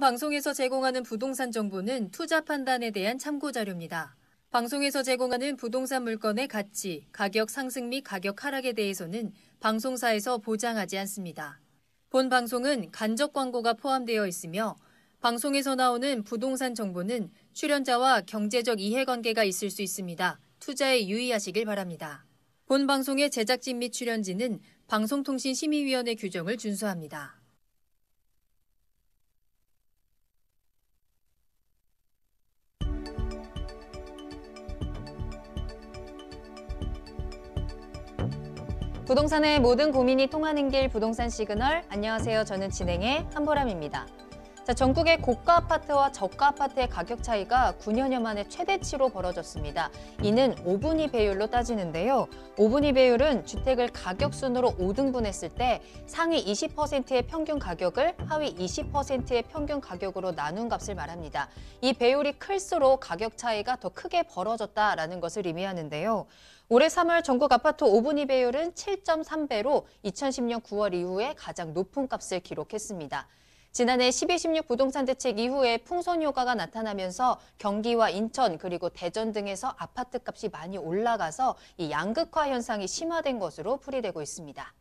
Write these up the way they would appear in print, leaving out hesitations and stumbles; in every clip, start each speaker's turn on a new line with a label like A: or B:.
A: 방송에서 제공하는 부동산 정보는 투자 판단에 대한 참고 자료입니다. 방송에서 제공하는 부동산 물건의 가치, 가격 상승 및 가격 하락에 대해서는 방송사에서 보장하지 않습니다. 본 방송은 간접 광고가 포함되어 있으며 방송에서 나오는 부동산 정보는 출연자와 경제적 이해관계가 있을 수 있습니다. 투자에 유의하시길 바랍니다. 본 방송의 제작진 및 출연진은 방송통신심의위원회 규정을 준수합니다.
B: 부동산의 모든 고민이 통하는 길 부동산 시그널. 안녕하세요. 저는 진행의 한보람입니다. 전국의 고가 아파트와 저가 아파트의 가격 차이가 9년여 만에 최대치로 벌어졌습니다. 이는 5분위 배율로 따지는데요. 5분위 배율은 주택을 가격 순으로 5등분했을 때 상위 20%의 평균 가격을 하위 20%의 평균 가격으로 나눈 값을 말합니다. 이 배율이 클수록 가격 차이가 더 크게 벌어졌다라는 것을 의미하는데요. 올해 3월 전국 아파트 5분위 배율은 7.3배로 2010년 9월 이후에 가장 높은 값을 기록했습니다. 지난해 12.16 부동산 대책 이후에 풍선 효과가 나타나면서 경기와 인천 그리고 대전 등에서 아파트 값이 많이 올라가서 이 양극화 현상이 심화된 것으로 풀이되고 있습니다.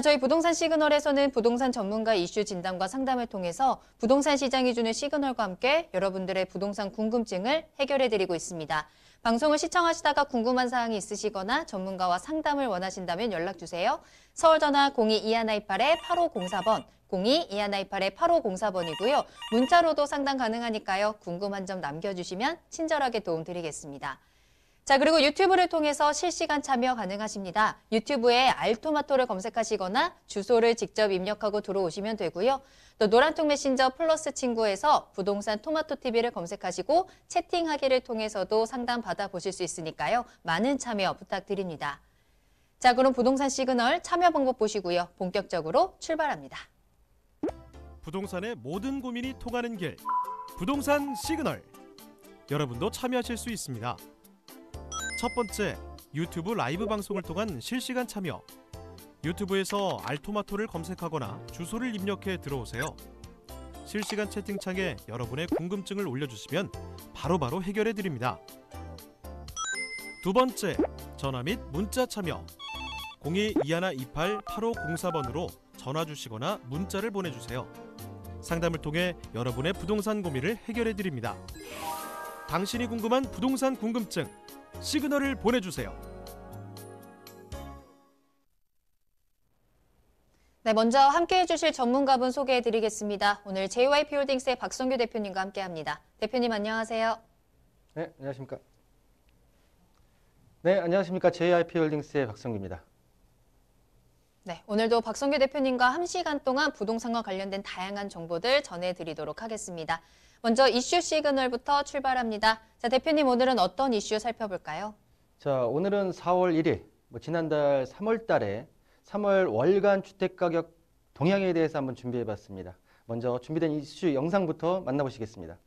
B: 저희 부동산 시그널에서는 부동산 전문가 이슈 진단과 상담을 통해서 부동산 시장이 주는 시그널과 함께 여러분들의 부동산 궁금증을 해결해드리고 있습니다. 방송을 시청하시다가 궁금한 사항이 있으시거나 전문가와 상담을 원하신다면 연락주세요. 서울전화 02-2128-8504번, 02-2128-8504번이고요. 문자로도 상담 가능하니까요. 궁금한 점 남겨주시면 친절하게 도움드리겠습니다. 그리고 유튜브를 통해서 실시간 참여 가능하십니다. 유튜브에 알토마토를 검색하시거나 주소를 직접 입력하고 들어오시면 되고요. 또 노란통 메신저 플러스 친구에서 부동산 토마토TV를 검색하시고 채팅하기를 통해서도 상담 받아보실 수 있으니까요. 많은 참여 부탁드립니다. 그럼 부동산 시그널 참여 방법 보시고요. 본격적으로 출발합니다.
C: 부동산의 모든 고민이 통하는 길, 부동산 시그널. 여러분도 참여하실 수 있습니다. 첫 번째, 유튜브 라이브 방송을 통한 실시간 참여. 유튜브에서 알토마토를 검색하거나 주소를 입력해 들어오세요. 실시간 채팅창에 여러분의 궁금증을 올려주시면 바로바로 해결해 드립니다. 두 번째, 전화 및 문자 참여. 02-2128-8504번으로 전화 주시거나 문자를 보내주세요. 상담을 통해 여러분의 부동산 고민을 해결해 드립니다. 당신이 궁금한 부동산 궁금증, 시그널을 보내주세요.
B: 먼저 함께해 주실 전문가분 소개해 드리겠습니다. 오늘 JYP홀딩스의 박성규 대표님과 함께합니다. 대표님 안녕하세요.
D: 네, 안녕하십니까. 네, 안녕하십니까. JYP홀딩스의 박성규입니다.
B: 네, 오늘도 박성규 대표님과 1시간 동안 부동산과 관련된 다양한 정보들 전해드리도록 하겠습니다. 먼저 이슈 시그널부터 출발합니다. 대표님 오늘은 어떤 이슈 살펴볼까요?
D: 오늘은 4월 1일, 지난달 3월 달에 3월 월간 주택가격 동향에 대해서 한번 준비해봤습니다. 먼저 준비된 이슈 영상부터 만나보시겠습니다.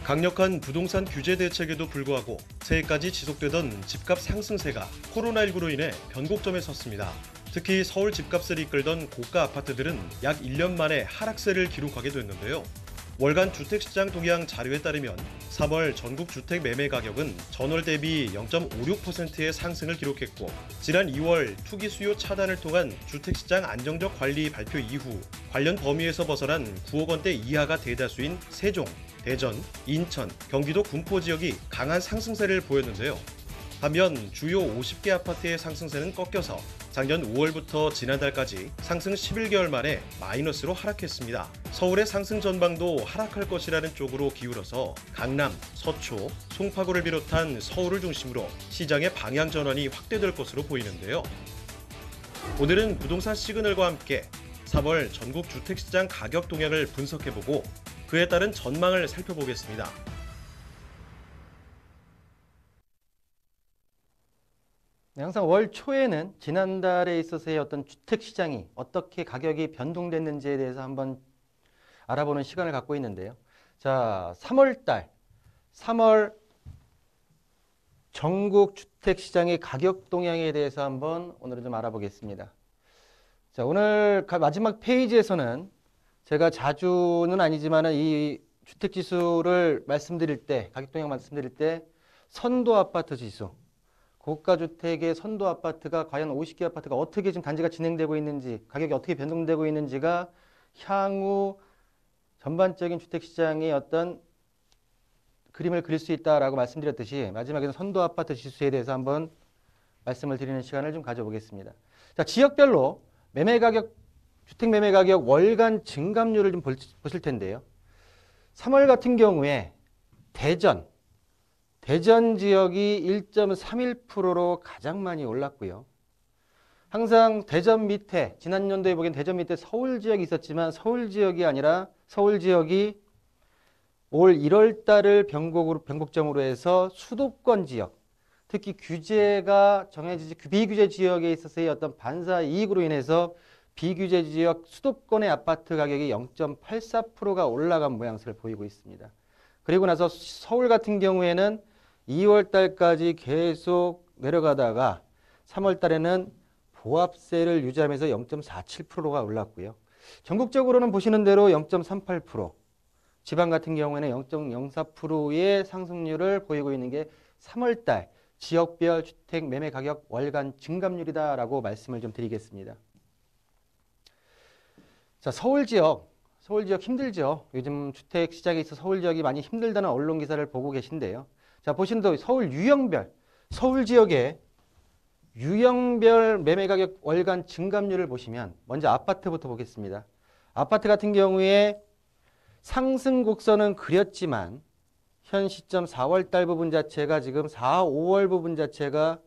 C: 강력한 부동산 규제 대책에도 불구하고 새해까지 지속되던 집값 상승세가 코로나19로 인해 변곡점에 섰습니다. 특히 서울 집값을 이끌던 고가 아파트들은 약 1년 만에 하락세를 기록하게 됐는데요. 월간 주택시장 동향 자료에 따르면 3월 전국 주택 매매 가격은 전월 대비 0.56%의 상승을 기록했고, 지난 2월 투기 수요 차단을 통한 주택시장 안정적 관리 발표 이후 관련 범위에서 벗어난 9억 원대 이하가 대다수인 세종, 대전, 인천, 경기도 군포 지역이 강한 상승세를 보였는데요. 반면 주요 50개 아파트의 상승세는 꺾여서 작년 5월부터 지난달까지 상승 11개월 만에 마이너스로 하락했습니다. 서울의 상승 전망도 하락할 것이라는 쪽으로 기울어서 강남, 서초, 송파구를 비롯한 서울을 중심으로 시장의 방향 전환이 확대될 것으로 보이는데요. 오늘은 부동산 시그널과 함께 3월 전국 주택시장 가격 동향을 분석해보고 그에 따른 전망을 살펴보겠습니다.
D: 네, 항상 월 초에는 지난달에 있어서의 어떤 주택시장이 어떻게 가격이 변동됐는지에 대해서 한번 알아보는 시간을 갖고 있는데요. 3월 전국 주택시장의 가격 동향에 대해서 한번 오늘은 좀 알아보겠습니다. 자, 오늘 마지막 페이지에서는 제가 자주는 아니지만 이 주택지수를 말씀드릴 때, 가격 동향 말씀드릴 때 선도 아파트 지수, 고가주택의 선도 아파트가 과연 50개 아파트가 어떻게 지금 단지가 진행되고 있는지, 가격이 어떻게 변동되고 있는지가 향후 전반적인 주택시장의 어떤 그림을 그릴 수 있다라고 말씀드렸듯이 마지막에는 선도 아파트 지수에 대해서 한번 말씀을 드리는 시간을 좀 가져보겠습니다. 자, 지역별로 매매가격, 주택 매매가격 월간 증감률을 좀 보실 텐데요. 3월 같은 경우에 대전 지역이 1.31%로 가장 많이 올랐고요. 항상 대전 밑에, 지난 연도에 보기엔 대전 밑에 서울 지역이 있었지만 서울 지역이 아니라 서울 지역이 올 1월 달을 변곡점으로 해서 수도권 지역, 특히 규제가 정해지지 비규제 지역에 있어서의 어떤 반사 이익으로 인해서 비규제 지역 수도권의 아파트 가격이 0.84%가 올라간 모양새를 보이고 있습니다. 그리고 나서 서울 같은 경우에는 2월 달까지 계속 내려가다가 3월 달에는 보합세를 유지하면서 0.47%가 올랐고요. 전국적으로는 보시는 대로 0.38%, 지방 같은 경우에는 0.04%의 상승률을 보이고 있는 게 3월 달 지역별 주택 매매 가격 월간 증감률이다라고 말씀을 좀 드리겠습니다. 자, 서울 지역 힘들죠. 요즘 주택 시장에 있어 서울 지역이 많이 힘들다는 언론 기사를 보고 계신데요. 자, 보시는 대로 서울 유형별, 서울 지역의 유형별 매매 가격 월간 증감률을 보시면 먼저 아파트부터 보겠습니다. 아파트 같은 경우에 상승 곡선은 그렸지만 현 시점 4월 달 부분 자체가 지금 4, 5월 부분 자체가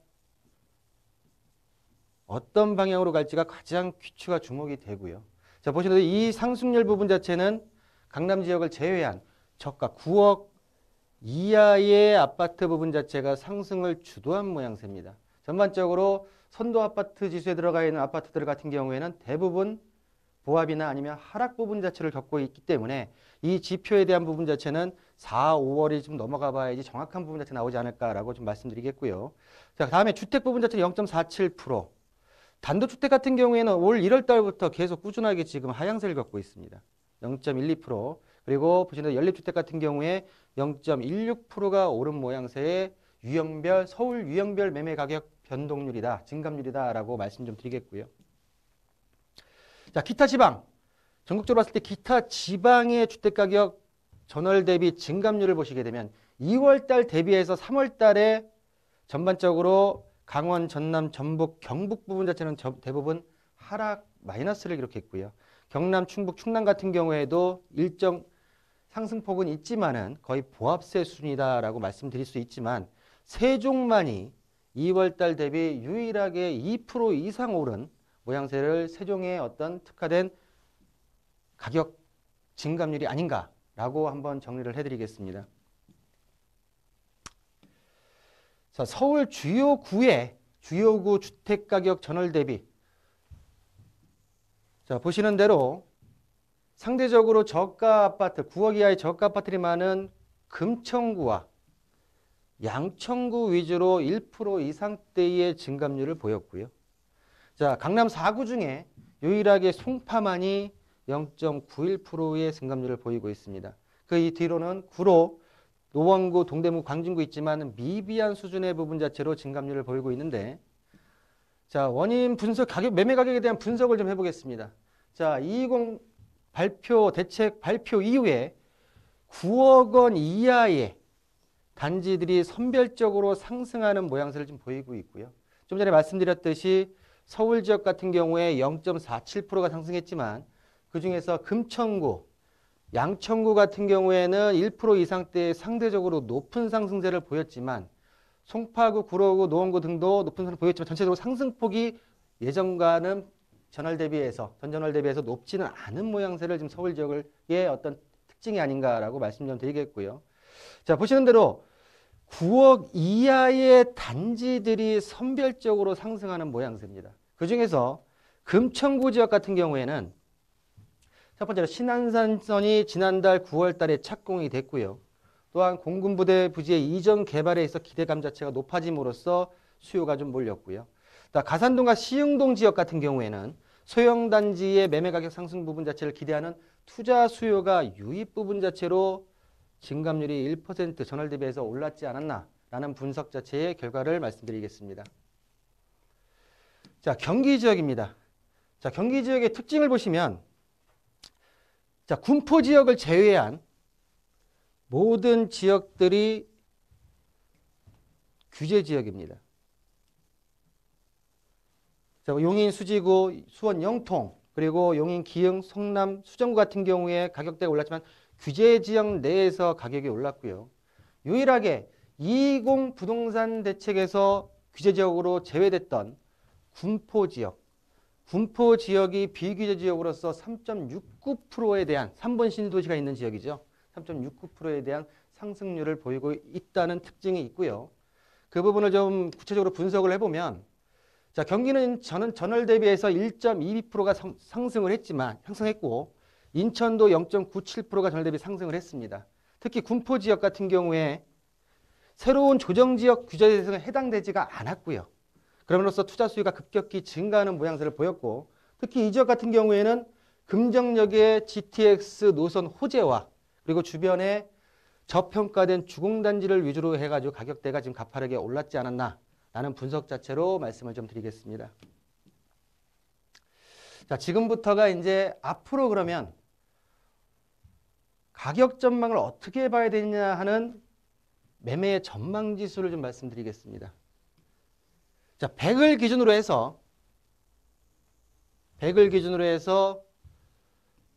D: 어떤 방향으로 갈지가 가장 귀추가 주목이 되고요. 자, 보시는 대로 이 상승률 부분 자체는 강남 지역을 제외한 저가 9억 이하의 아파트 부분 자체가 상승을 주도한 모양새입니다. 전반적으로 선도 아파트 지수에 들어가 있는 아파트들 같은 경우에는 대부분 보합이나 아니면 하락 부분 자체를 겪고 있기 때문에 이 지표에 대한 부분 자체는 4, 5월이 좀 넘어가 봐야지 정확한 부분 자체 나오지 않을까라고 좀 말씀드리겠고요. 자, 다음에 주택 부분 자체는 0.47%. 단독주택 같은 경우에는 올 1월 달부터 계속 꾸준하게 지금 하향세를 겪고 있습니다. 0.12%. 그리고 보시는 연립주택 같은 경우에 0.16%가 오른 모양새의 유형별, 서울 유형별 매매 가격 변동률이다, 증감률이다라고 말씀 좀 드리겠고요. 자, 기타 지방. 전국적으로 봤을 때 기타 지방의 주택가격 전월 대비 증감률을 보시게 되면 2월 달 대비해서 3월 달에 전반적으로 강원, 전남, 전북, 경북 부분 자체는 대부분 하락 마이너스를 기록했고요. 경남, 충북, 충남 같은 경우에도 일정 상승폭은 있지만은 거의 보합세 수준이다라고 말씀드릴 수 있지만 세종만이 2월 달 대비 유일하게 2% 이상 오른 모양새를 세종의 어떤 특화된 가격 증감률이 아닌가라고 한번 정리를 해드리겠습니다. 자, 서울 주요구의 주요구 주택가격 전월 대비. 자, 보시는 대로 상대적으로 저가 아파트, 9억 이하의 저가 아파트들이 많은 금천구와 양천구 위주로 1% 이상대의 증감률을 보였고요. 자, 강남 4구 중에 유일하게 송파만이 0.91%의 증감률을 보이고 있습니다. 그 이 뒤로는 구로, 노원구, 동대문, 광진구 있지만 미비한 수준의 부분 자체로 증감률을 보이고 있는데, 자, 원인 분석, 매매 가격에 대한 분석을 좀 해보겠습니다. 자, 220 대책 발표 이후에 9억 원 이하의 단지들이 선별적으로 상승하는 모양새를 좀 보이고 있고요. 좀 전에 말씀드렸듯이 서울 지역 같은 경우에 0.47%가 상승했지만 그중에서 금천구, 양천구 같은 경우에는 1% 이상대의 상대적으로 높은 상승세를 보였지만 송파구, 구로구, 노원구 등도 높은 상승을 보였지만 전체적으로 상승폭이 예전과는 전월 대비해서 높지는 않은 모양새를 지금 서울 지역의 어떤 특징이 아닌가라고 말씀 좀 드리겠고요. 자, 보시는 대로 9억 이하의 단지들이 선별적으로 상승하는 모양새입니다. 그중에서 금천구 지역 같은 경우에는 첫 번째로 신안산선이 지난달 9월 달에 착공이 됐고요. 또한 공군부대 부지의 이전 개발에 있어 기대감 자체가 높아짐으로써 수요가 좀 몰렸고요. 가산동과 시흥동 지역 같은 경우에는 소형 단지의 매매 가격 상승 부분 자체를 기대하는 투자 수요가 유입 부분 자체로 증감률이 1% 전월 대비해서 올랐지 않았나라는 분석 자체의 결과를 말씀드리겠습니다. 자, 경기 지역입니다. 자, 경기 지역의 특징을 보시면 자, 군포 지역을 제외한 모든 지역들이 규제 지역입니다. 자, 용인 수지구, 수원 영통, 그리고 용인 기흥, 성남, 수정구 같은 경우에 가격대가 올랐지만 규제 지역 내에서 가격이 올랐고요. 유일하게 20 부동산 대책에서 규제 지역으로 제외됐던 군포 지역이 비규제 지역으로서 3.69%에 대한 3번 신도시가 있는 지역이죠. 3.69%에 대한 상승률을 보이고 있다는 특징이 있고요. 그 부분을 좀 구체적으로 분석을 해보면 자, 경기는 전월 대비해서 1.22%가 상승을 했지만 상승했고 인천도 0.97%가 전월 대비 상승을 했습니다. 특히 군포 지역 같은 경우에 새로운 조정지역 규제 대상에 해당되지가 않았고요. 그럼으로써 투자 수요가 급격히 증가하는 모양새를 보였고 특히 이 지역 같은 경우에는 금정역의 GTX 노선 호재와 그리고 주변에 저평가된 주공단지를 위주로 해가지고 가격대가 지금 가파르게 올랐지 않았나라는 분석 자체로 말씀을 좀 드리겠습니다. 자, 지금부터가 이제 앞으로 그러면 가격 전망을 어떻게 봐야 되느냐 하는 매매의 전망 지수를 좀 말씀드리겠습니다. 자, 100을 기준으로 해서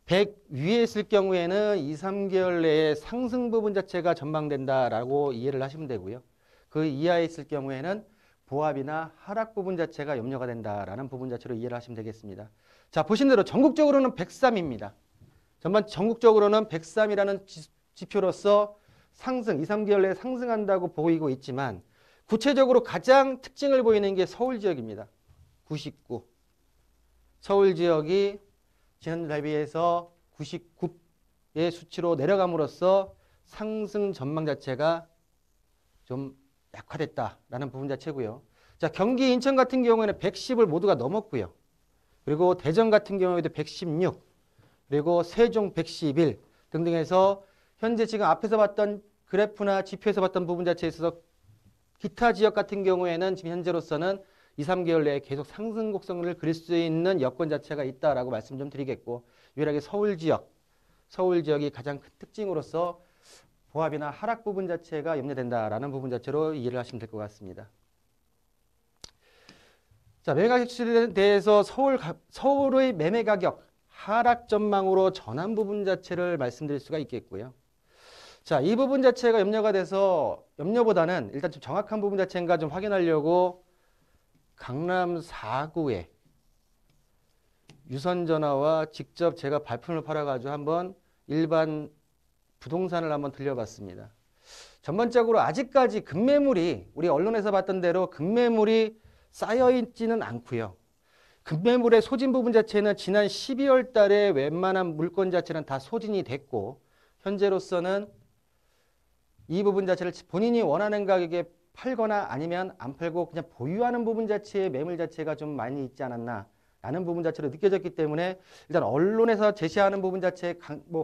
D: 100 위에 있을 경우에는 2, 3개월 내에 상승 부분 자체가 전망된다라고 이해를 하시면 되고요. 그 이하에 있을 경우에는 보합이나 하락 부분 자체가 염려가 된다라는 부분 자체로 이해를 하시면 되겠습니다. 자, 보신 대로 전국적으로는 103입니다. 전국적으로는 103이라는 지표로서 상승, 2, 3개월 내에 상승한다고 보이고 있지만 구체적으로 가장 특징을 보이는 게 서울 지역입니다. 99. 서울 지역이 지난 대비해서 99의 수치로 내려감으로써 상승 전망 자체가 좀 약화됐다라는 부분 자체고요. 자, 경기 인천 같은 경우에는 110을 모두가 넘었고요. 그리고 대전 같은 경우에도 116, 그리고 세종 111 등등 해서 현재 지금 앞에서 봤던 그래프나 지표에서 봤던 부분 자체에 있어서 기타 지역 같은 경우에는 지금 현재로서는 2, 3개월 내에 계속 상승 곡선을 그릴 수 있는 여건 자체가 있다라고 말씀 좀 드리겠고 유일하게 서울 지역이 가장 큰 특징으로서 보합이나 하락 부분 자체가 염려된다라는 부분 자체로 이해를 하시면 될 것 같습니다. 자, 매매 가격 추이에 대해서 서울의 매매 가격 하락 전망으로 전환 부분 자체를 말씀드릴 수가 있겠고요. 자, 이 부분 자체가 염려가 돼서 염려보다는 일단 좀 정확한 부분 자체인가 좀 확인하려고 강남 4구에 유선전화와 직접 제가 발품을 팔아가지고 한번 일반 부동산을 한번 들려봤습니다. 전반적으로 아직까지 급매물이 우리 언론에서 봤던 대로 급매물이 쌓여있지는 않고요. 급매물의 소진 부분 자체는 지난 12월 달에 웬만한 물건 자체는 다 소진이 됐고 현재로서는 이 부분 자체를 본인이 원하는 가격에 팔거나 아니면 안 팔고 그냥 보유하는 부분 자체의 매물 자체가 좀 많이 있지 않았나 라는 부분 자체로 느껴졌기 때문에 일단 언론에서 제시하는 부분 자체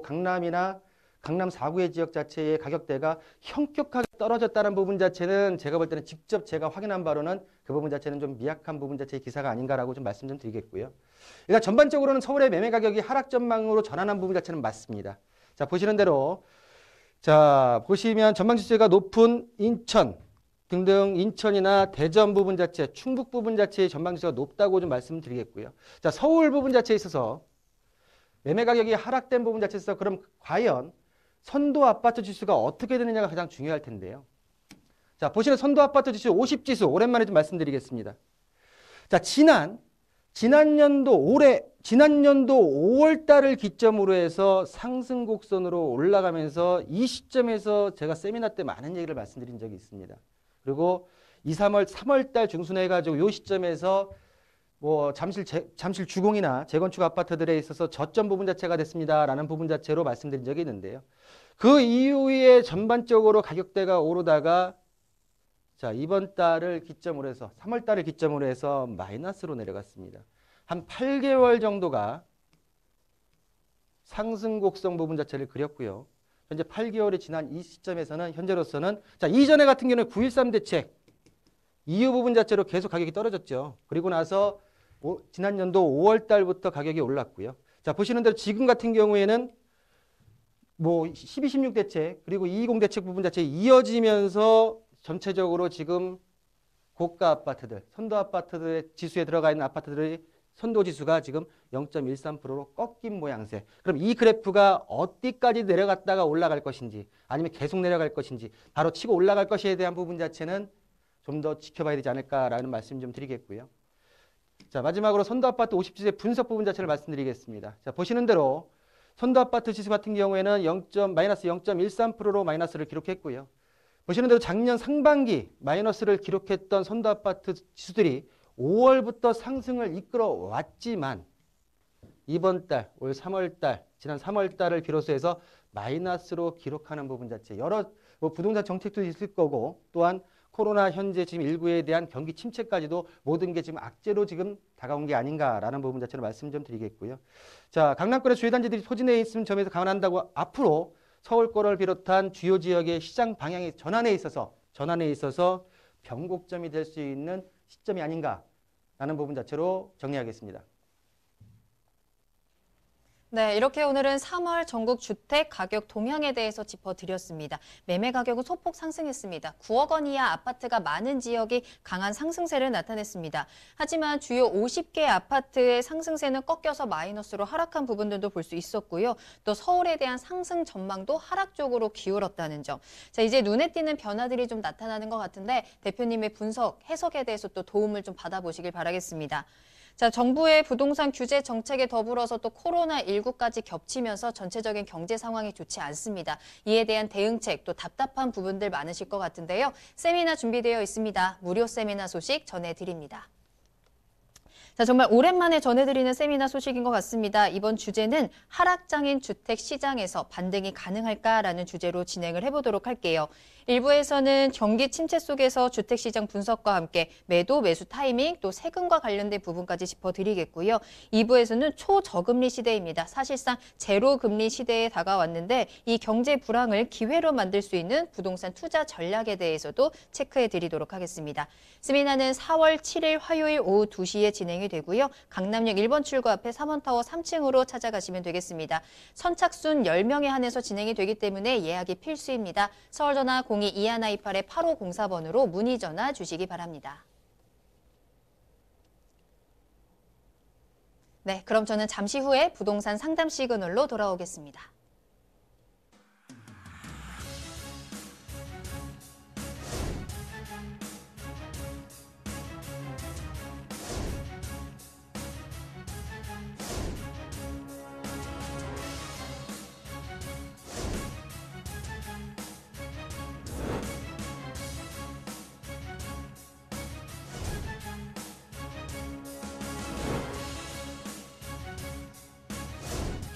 D: 강남이나 강남 4구의 지역 자체의 가격대가 현격하게 떨어졌다는 부분 자체는 제가 볼 때는 직접 제가 확인한 바로는 그 부분 자체는 좀 미약한 부분 자체의 기사가 아닌가라고 좀 말씀 좀 드리겠고요. 일단 전반적으로는 서울의 매매 가격이 하락 전망으로 전환한 부분 자체는 맞습니다. 자, 보시는 대로 자, 보시면 전망 지수가 높은 인천 등등 인천이나 대전 부분 자체, 충북 부분 자체의 전망 지수가 높다고 좀 말씀드리겠고요. 자, 서울 부분 자체에 있어서 매매 가격이 하락된 부분 자체에 있어서 그럼 과연 선도 아파트 지수가 어떻게 되느냐가 가장 중요할 텐데요. 자, 보시는 선도 아파트 지수 50지수 오랜만에 좀 말씀드리겠습니다. 자, 지난년도 5월 달을 기점으로 해서 상승 곡선으로 올라가면서 이 시점에서 제가 세미나 때 많은 얘기를 말씀드린 적이 있습니다. 그리고 3월 달 중순에 해가지고 이 시점에서 뭐 잠실 주공이나 재건축 아파트들에 있어서 저점 부분 자체가 됐습니다라는 부분 자체로 말씀드린 적이 있는데요. 그 이후에 전반적으로 가격대가 오르다가 자, 이번 달을 기점으로 해서 3월 달을 기점으로 해서 마이너스로 내려갔습니다. 한 8개월 정도가 상승 곡선 부분 자체를 그렸고요. 현재 8개월이 지난 이 시점에서는 현재로서는 자, 이전에 같은 경우는 9.13 대책 이후 부분 자체로 계속 가격이 떨어졌죠. 그리고 나서 지난 연도 5월 달부터 가격이 올랐고요. 자, 보시는 대로 지금 같은 경우에는 뭐 12, 16 대책 그리고 220 대책 부분 자체 이어지면서 전체적으로 지금 고가 아파트들, 선도 아파트들의 지수에 들어가 있는 아파트들의 선도 지수가 지금 0.13%로 꺾인 모양새. 그럼 이 그래프가 어디까지 내려갔다가 올라갈 것인지 아니면 계속 내려갈 것인지 바로 치고 올라갈 것에 대한 부분 자체는 좀 더 지켜봐야 되지 않을까라는 말씀 좀 드리겠고요. 자, 마지막으로 선도 아파트 50지수의 분석 부분 자체를 말씀드리겠습니다. 자, 보시는 대로 선도 아파트 지수 같은 경우에는 마이너스 0.13%로 마이너스를 기록했고요. 보시는 대로 작년 상반기 마이너스를 기록했던 선도 아파트 지수들이 5월부터 상승을 이끌어 왔지만 이번 달, 올 3월 달, 지난 3월 달을 비롯해서 해서 마이너스로 기록하는 부분 자체 여러 부동산 정책도 있을 거고 또한 코로나 현재 지금 일부에 대한 경기 침체까지도 모든 게 지금 악재로 지금 다가온 게 아닌가라는 부분 자체를 말씀 좀 드리겠고요. 자, 강남권의 주요 단지들이 토지 내에 있는 점에서 감안한다고 앞으로 서울권을 비롯한 주요 지역의 시장 방향의 전환에 있어서 변곡점이 될 수 있는 시점이 아닌가라는 부분 자체로 정리하겠습니다.
B: 네, 이렇게 오늘은 3월 전국 주택 가격 동향에 대해서 짚어드렸습니다. 매매 가격은 소폭 상승했습니다. 9억 원 이하 아파트가 많은 지역이 강한 상승세를 나타냈습니다. 하지만 주요 50개 아파트의 상승세는 꺾여서 마이너스로 하락한 부분들도 볼 수 있었고요. 또 서울에 대한 상승 전망도 하락 쪽으로 기울었다는 점. 자, 이제 눈에 띄는 변화들이 좀 나타나는 것 같은데 대표님의 분석, 해석에 대해서 또 도움을 좀 받아보시길 바라겠습니다. 자, 정부의 부동산 규제 정책에 더불어서 또 코로나19까지 겹치면서 전체적인 경제 상황이 좋지 않습니다. 이에 대한 대응책, 또 답답한 부분들 많으실 것 같은데요. 세미나 준비되어 있습니다. 무료 세미나 소식 전해드립니다. 자, 정말 오랜만에 전해드리는 세미나 소식인 것 같습니다. 이번 주제는 하락장인 주택 시장에서 반등이 가능할까라는 주제로 진행을 해보도록 할게요. 1부에서는 경기 침체 속에서 주택시장 분석과 함께 매도, 매수 타이밍, 또 세금과 관련된 부분까지 짚어드리겠고요. 2부에서는 초저금리 시대입니다. 사실상 제로금리 시대에 다가왔는데 이 경제 불황을 기회로 만들 수 있는 부동산 투자 전략에 대해서도 체크해드리도록 하겠습니다. 세미나는 4월 7일 화요일 오후 2시에 진행이 되고요. 강남역 1번 출구 앞에 3원타워 3층으로 찾아가시면 되겠습니다. 선착순 10명에 한해서 진행이 되기 때문에 예약이 필수입니다. 서울전화 02-2128-8504번으로 문의 전화 주시기 바랍니다. 네, 그럼 저는 잠시 후에 부동산 상담 시그널로 돌아오겠습니다.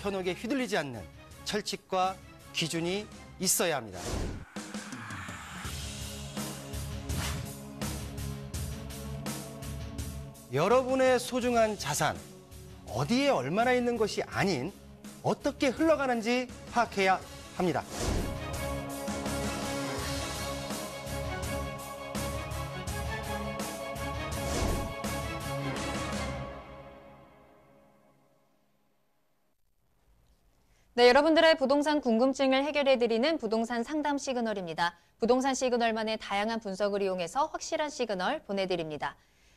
D: 현혹에 휘둘리지 않는 철칙과 기준이 있어야 합니다. 여러분의 소중한 자산, 어디에 얼마나 있는 것이 아닌 어떻게 흘러가는지 파악해야 합니다.
B: 네, 여러분들의 부동산 궁금증을 해결해드리는 부동산 상담 시그널입니다. 부동산 시그널만의 다양한 분석을 이용해서 확실한 시그널 보내드립니다.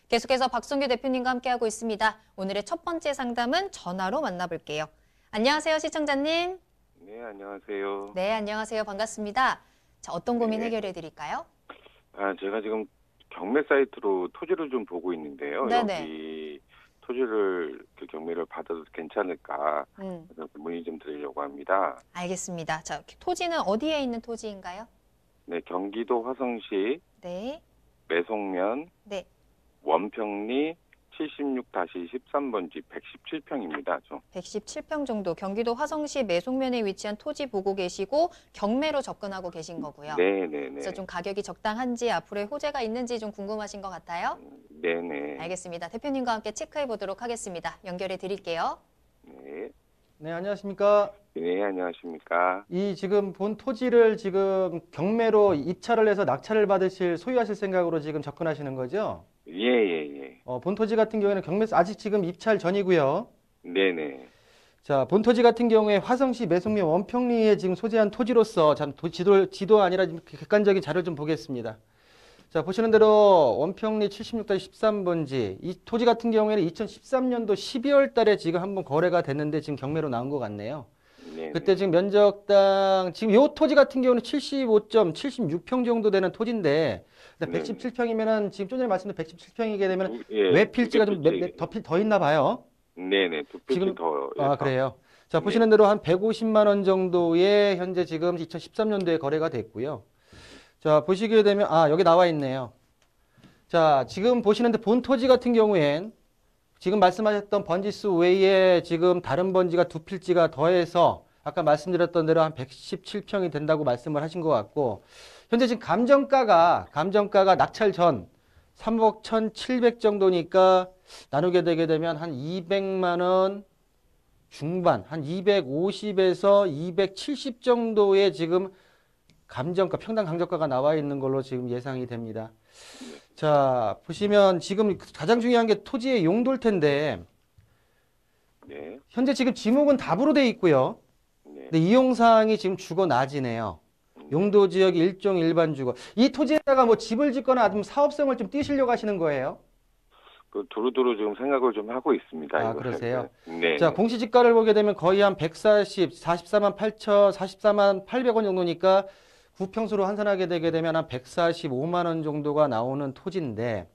B: 계속해서 박성규 대표님과 함께하고 있습니다. 오늘의 첫 번째 상담은 전화로 만나볼게요. 안녕하세요, 시청자님.
E: 네, 안녕하세요.
B: 네, 안녕하세요. 반갑습니다. 자, 어떤 고민
E: 네.
B: 해결해드릴까요?
E: 제가 지금 경매 사이트로 토지를 좀 보고 있는데요.
B: 네네.
E: 여기 토지를 경매를 받아도 괜찮을까 그래서 문의 좀 드리려고 합니다.
B: 알겠습니다. 자, 토지는 어디에 있는 토지인가요?
E: 네, 경기도 화성시
B: 네,
E: 매송면
B: 네.
E: 원평리 76-13번지 117평입니다.
B: 117평 정도 경기도 화성시 매송면에 위치한 토지 보고 계시고 경매로 접근하고 계신 거고요.
E: 네네네.
B: 그래서 좀 가격이 적당한지 앞으로의 호재가 있는지 좀 궁금하신 것 같아요.
E: 네네.
B: 알겠습니다. 대표님과 함께 체크해 보도록 하겠습니다. 연결해 드릴게요.
E: 네.
D: 네, 안녕하십니까?
E: 네, 안녕하십니까?
D: 이 지금 본 토지를 지금 경매로 입찰을 해서 낙찰을 받으실 소유하실 생각으로 지금 접근하시는 거죠?
E: 예.
D: 본 토지 같은 경우에는 경매에서 아직 지금 입찰 전이고요.
E: 네네.
D: 자, 본 토지 같은 경우에 화성시 매송면 원평리에 지금 소재한 토지로서 지도 아니라 객관적인 자료를 좀 보겠습니다. 자, 보시는 대로 원평리 76-13번지 이 토지 같은 경우에는 2013년도 12월 달에 지금 한번 거래가 됐는데 지금 경매로 나온 것 같네요.
E: 네네.
D: 그때 지금 면적당 지금 요 토지 같은 경우는 75.76평 정도 되는 토지인데 117평이면은 지금 좀 전에 말씀드린 117평이게 되면 외필지가 좀 더 있나 봐요.
E: 네네. 두 필지
D: 지금
E: 더.
D: 그래요. 자, 보시는 대로 한 150만 원 정도의 현재 지금 2013년도에 거래가 됐고요. 자, 보시게 되면 여기 나와 있네요. 자, 지금 보시는데 본 토지 같은 경우엔 지금 말씀하셨던 번지수 외에 지금 다른 번지가 두 필지가 더해서 아까 말씀드렸던 대로 한 117평이 된다고 말씀을 하신 것 같고 현재 지금 감정가가 낙찰 전 3억 1,700 정도니까 나누게 되게 되면 한 200만 원 중반, 한 250에서 270 정도의 지금 평당 감정가가 나와 있는 걸로 지금 예상이 됩니다. 자, 보시면 지금 가장 중요한 게 토지의 용도일 텐데
E: 네.
D: 현재 지금 지목은 답으로 돼 있고요.
E: 네.
D: 근데 이용사항이 지금 주거 낮이네요. 용도 지역이 일종 일반 주거. 이 토지에다가 뭐 집을 짓거나 아니면 사업성을 좀 띄시려고 하시는 거예요?
E: 두루두루 지금 생각을 좀 하고 있습니다. 이거.
D: 그러세요?
E: 네.
D: 자, 공시지가를 보게 되면 거의 한 44만 800원 정도니까 구평수로 환산하게 되게 되면 한 145만 원 정도가 나오는 토지인데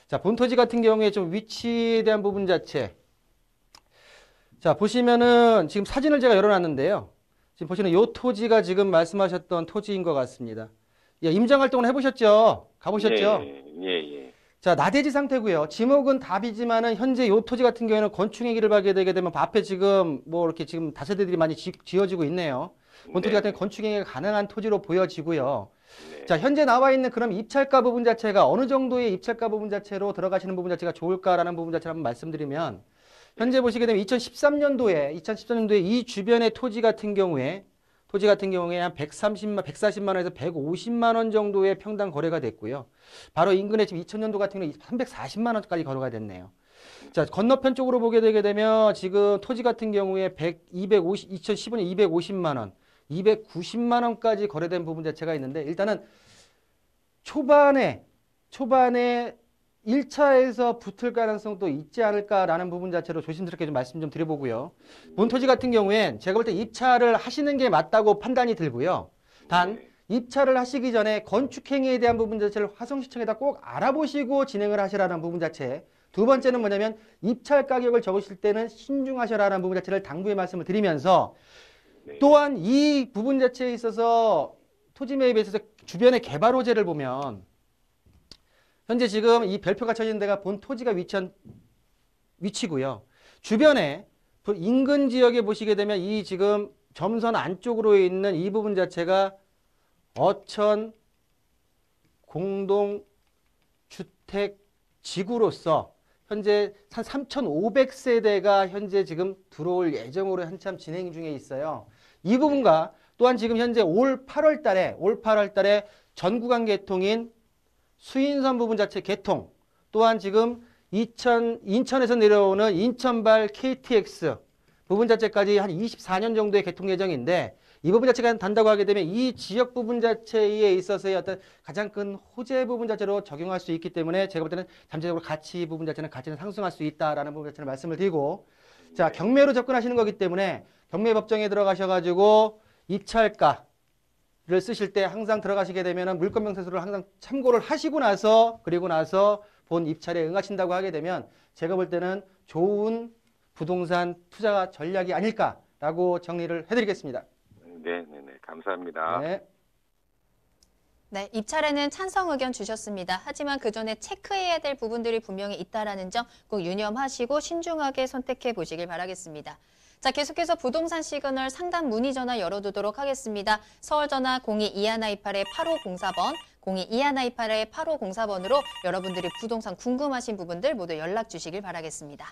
D: 자, 본 토지 같은 경우에 좀 위치에 대한 부분 자체 자, 보시면은 지금 사진을 제가 열어놨는데요. 지금 보시는 이 토지가 지금 말씀하셨던 토지인 것 같습니다. 임장 활동을 해보셨죠? 가보셨죠?
E: 예.
D: 자, 나대지 상태고요. 지목은 답이지만은 현재 이 토지 같은 경우에는 건축행위를 하게 되게 되면 앞에 지금 뭐 이렇게 지금 다세대들이 많이 지어지고 있네요. 본 토지 같은 건축행위가 가능한 토지로 보여지고요.
E: 네.
D: 자, 현재 나와 있는 그럼 입찰가 부분 자체가 어느 정도의 입찰가 부분 자체로 들어가시는 부분 자체가 좋을까라는 부분 자체를 한번 말씀드리면 현재 보시게 되면 2013년도에 이 주변의 토지 같은 경우에 한 140만 원에서 150만 원 정도의 평당 거래가 됐고요. 바로 인근에 지금 2000년도 같은 경우에 340만 원까지 거래가 됐네요. 자, 건너편 쪽으로 보게 되게 되면 지금 토지 같은 경우에 2015년 250만 원, 290만 원까지 거래된 부분 자체가 있는데 일단은 초반에 1차에서 붙을 가능성도 있지 않을까라는 부분 자체로 조심스럽게 좀 말씀 좀 드려보고요. 본 토지 같은 경우엔 제가 볼 때 입찰을 하시는 게 맞다고 판단이 들고요. 단 입찰을 하시기 전에 건축행위에 대한 부분 자체를 화성시청에다 꼭 알아보시고 진행을 하시라는 부분 자체. 두 번째는 뭐냐면 입찰 가격을 적으실 때는 신중하셔라는 부분 자체를 당부의 말씀을 드리면서 또한 이 부분 자체에 있어서 토지 매입에 있어서 주변의 개발 호재를 보면 현재 지금 이 별표가 쳐진 데가 본 토지가 위치한 위치고요. 주변에 인근 지역에 보시게 되면 이 지금 점선 안쪽으로 있는 이 부분 자체가 어천 공동주택 지구로서 현재 한 3,500세대가 현재 지금 들어올 예정으로 한참 진행 중에 있어요. 이 부분과 또한 지금 현재 올 8월 달에 전구간 개통인 수인선 부분 자체 개통, 또한 지금 인천에서 내려오는 인천발 KTX 부분 자체까지 한 24년 정도의 개통 예정인데 이 부분 자체가 단다고 하게 되면 이 지역 부분 자체에 있어서의 어떤 가장 큰 호재 부분 자체로 적용할 수 있기 때문에 제가 볼 때는 잠재적으로 가치는 상승할 수 있다라는 부분 자체를 말씀을 드리고 자, 경매로 접근하시는 거기 때문에 경매법정에 들어가셔가지고 입찰가 를 쓰실 때 항상 들어가시게 되면 물건 명세서를 항상 참고를 하시고 나서 본 입찰에 응하신다고 하게 되면 제가 볼 때는 좋은 부동산 투자 전략이 아닐까라고 정리를 해드리겠습니다.
E: 네. 감사합니다.
D: 네.
B: 네, 입찰에는 찬성 의견 주셨습니다. 하지만 그 전에 체크해야 될 부분들이 분명히 있다라는 점 꼭 유념하시고 신중하게 선택해 보시길 바라겠습니다. 자, 계속해서 부동산 시그널 상담 문의 전화 열어두도록 하겠습니다. 서울 전화 02-2128-8504번, 02-2128-8504번으로 여러분들이 부동산 궁금하신 부분들 모두 연락 주시길 바라겠습니다.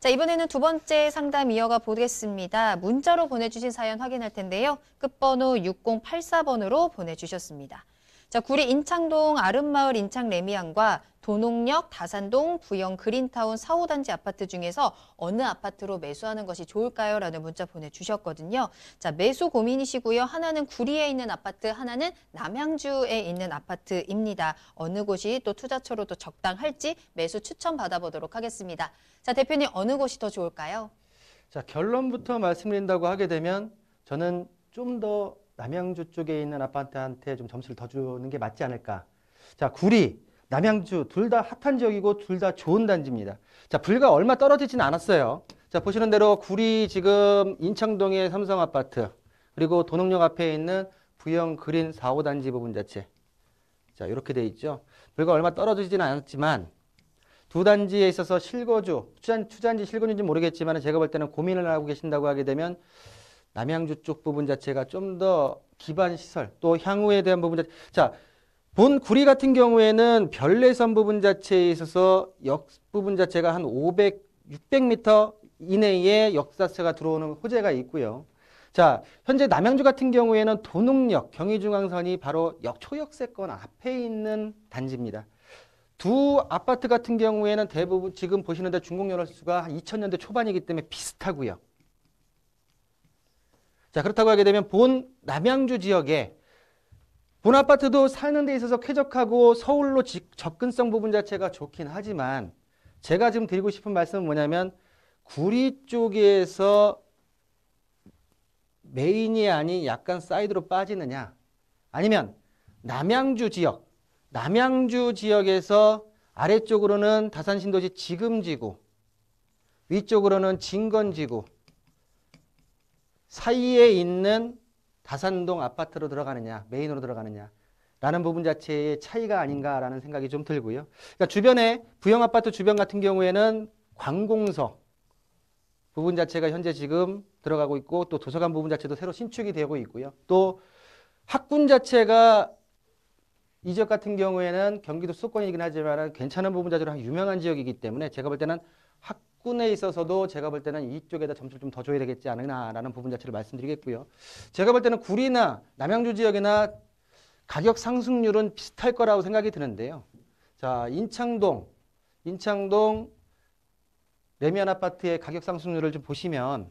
B: 자, 이번에는 두 번째 상담 이어가 보겠습니다. 문자로 보내주신 사연 확인할 텐데요. 끝번호 6084번으로 보내주셨습니다. 자, 구리 인창동 아름마을 인창 레미안과 도농역 다산동 부영 그린타운 4호단지 아파트 중에서 어느 아파트로 매수하는 것이 좋을까요? 라는 문자 보내주셨거든요. 자, 매수 고민이시고요. 하나는 구리에 있는 아파트, 하나는 남양주에 있는 아파트입니다. 어느 곳이 또 투자처로 또 적당할지 매수 추천 받아보도록 하겠습니다. 자, 대표님 어느 곳이 더 좋을까요?
D: 자, 결론부터 말씀드린다고 하게 되면 저는 좀 더 남양주 쪽에 있는 아파트한테 좀 점수를 더 주는 게 맞지 않을까. 자, 구리, 남양주 둘 다 핫한 지역이고 둘 다 좋은 단지입니다. 자, 불과 얼마 떨어지진 않았어요. 자, 보시는 대로 구리 지금 인창동의 삼성 아파트, 그리고 도농역 앞에 있는 부영 그린 4호단지 부분 자체. 자, 이렇게 돼 있죠. 불과 얼마 떨어지진 않았지만 두 단지에 있어서 실거주, 투자인지 실거주인지 모르겠지만 제가 볼 때는 고민을 하고 계신다고 하게 되면 남양주 쪽 부분 자체가 좀 더 기반 시설, 또 향후에 대한 부분 자체. 자, 본 구리 같은 경우에는 별내선 부분 자체에 있어서 역 부분 자체가 한 600m 이내에 역사차가 들어오는 호재가 있고요. 자, 현재 남양주 같은 경우에는 도농역, 경의중앙선이 바로 초역세권 앞에 있는 단지입니다. 두 아파트 같은 경우에는 대부분 지금 보시는데 준공연월수가 2000년대 초반이기 때문에 비슷하고요. 자, 그렇다고 하게 되면 본 남양주 지역에 본 아파트도 사는 데 있어서 쾌적하고 서울로 접근성 부분 자체가 좋긴 하지만 제가 지금 드리고 싶은 말씀은 뭐냐면 구리 쪽에서 메인이 아닌 약간 사이드로 빠지느냐 아니면 남양주 지역에서 아래쪽으로는 다산신도시 지금지구, 위쪽으로는 진건지구 사이에 있는 다산동 아파트로 들어가느냐, 메인으로 들어가느냐 라는 부분 자체의 차이가 아닌가라는 생각이 좀 들고요. 그러니까 주변에 부영 아파트 주변 같은 경우에는 관공서 부분 자체가 현재 지금 들어가고 있고 또 도서관 부분 자체도 새로 신축이 되고 있고요. 또 학군 자체가 이 지역 같은 경우에는 경기도 수도권이긴 하지만 괜찮은 부분 자체로 유명한 지역이기 때문에 제가 볼 때는 학군에 있어서도 제가 볼 때는 이쪽에다 점수를 좀 더 줘야 되겠지 않느냐라는 부분 자체를 말씀드리겠고요. 제가 볼 때는 구리나 남양주 지역이나 가격 상승률은 비슷할 거라고 생각이 드는데요. 자, 인창동 레미안 아파트의 가격 상승률을 좀 보시면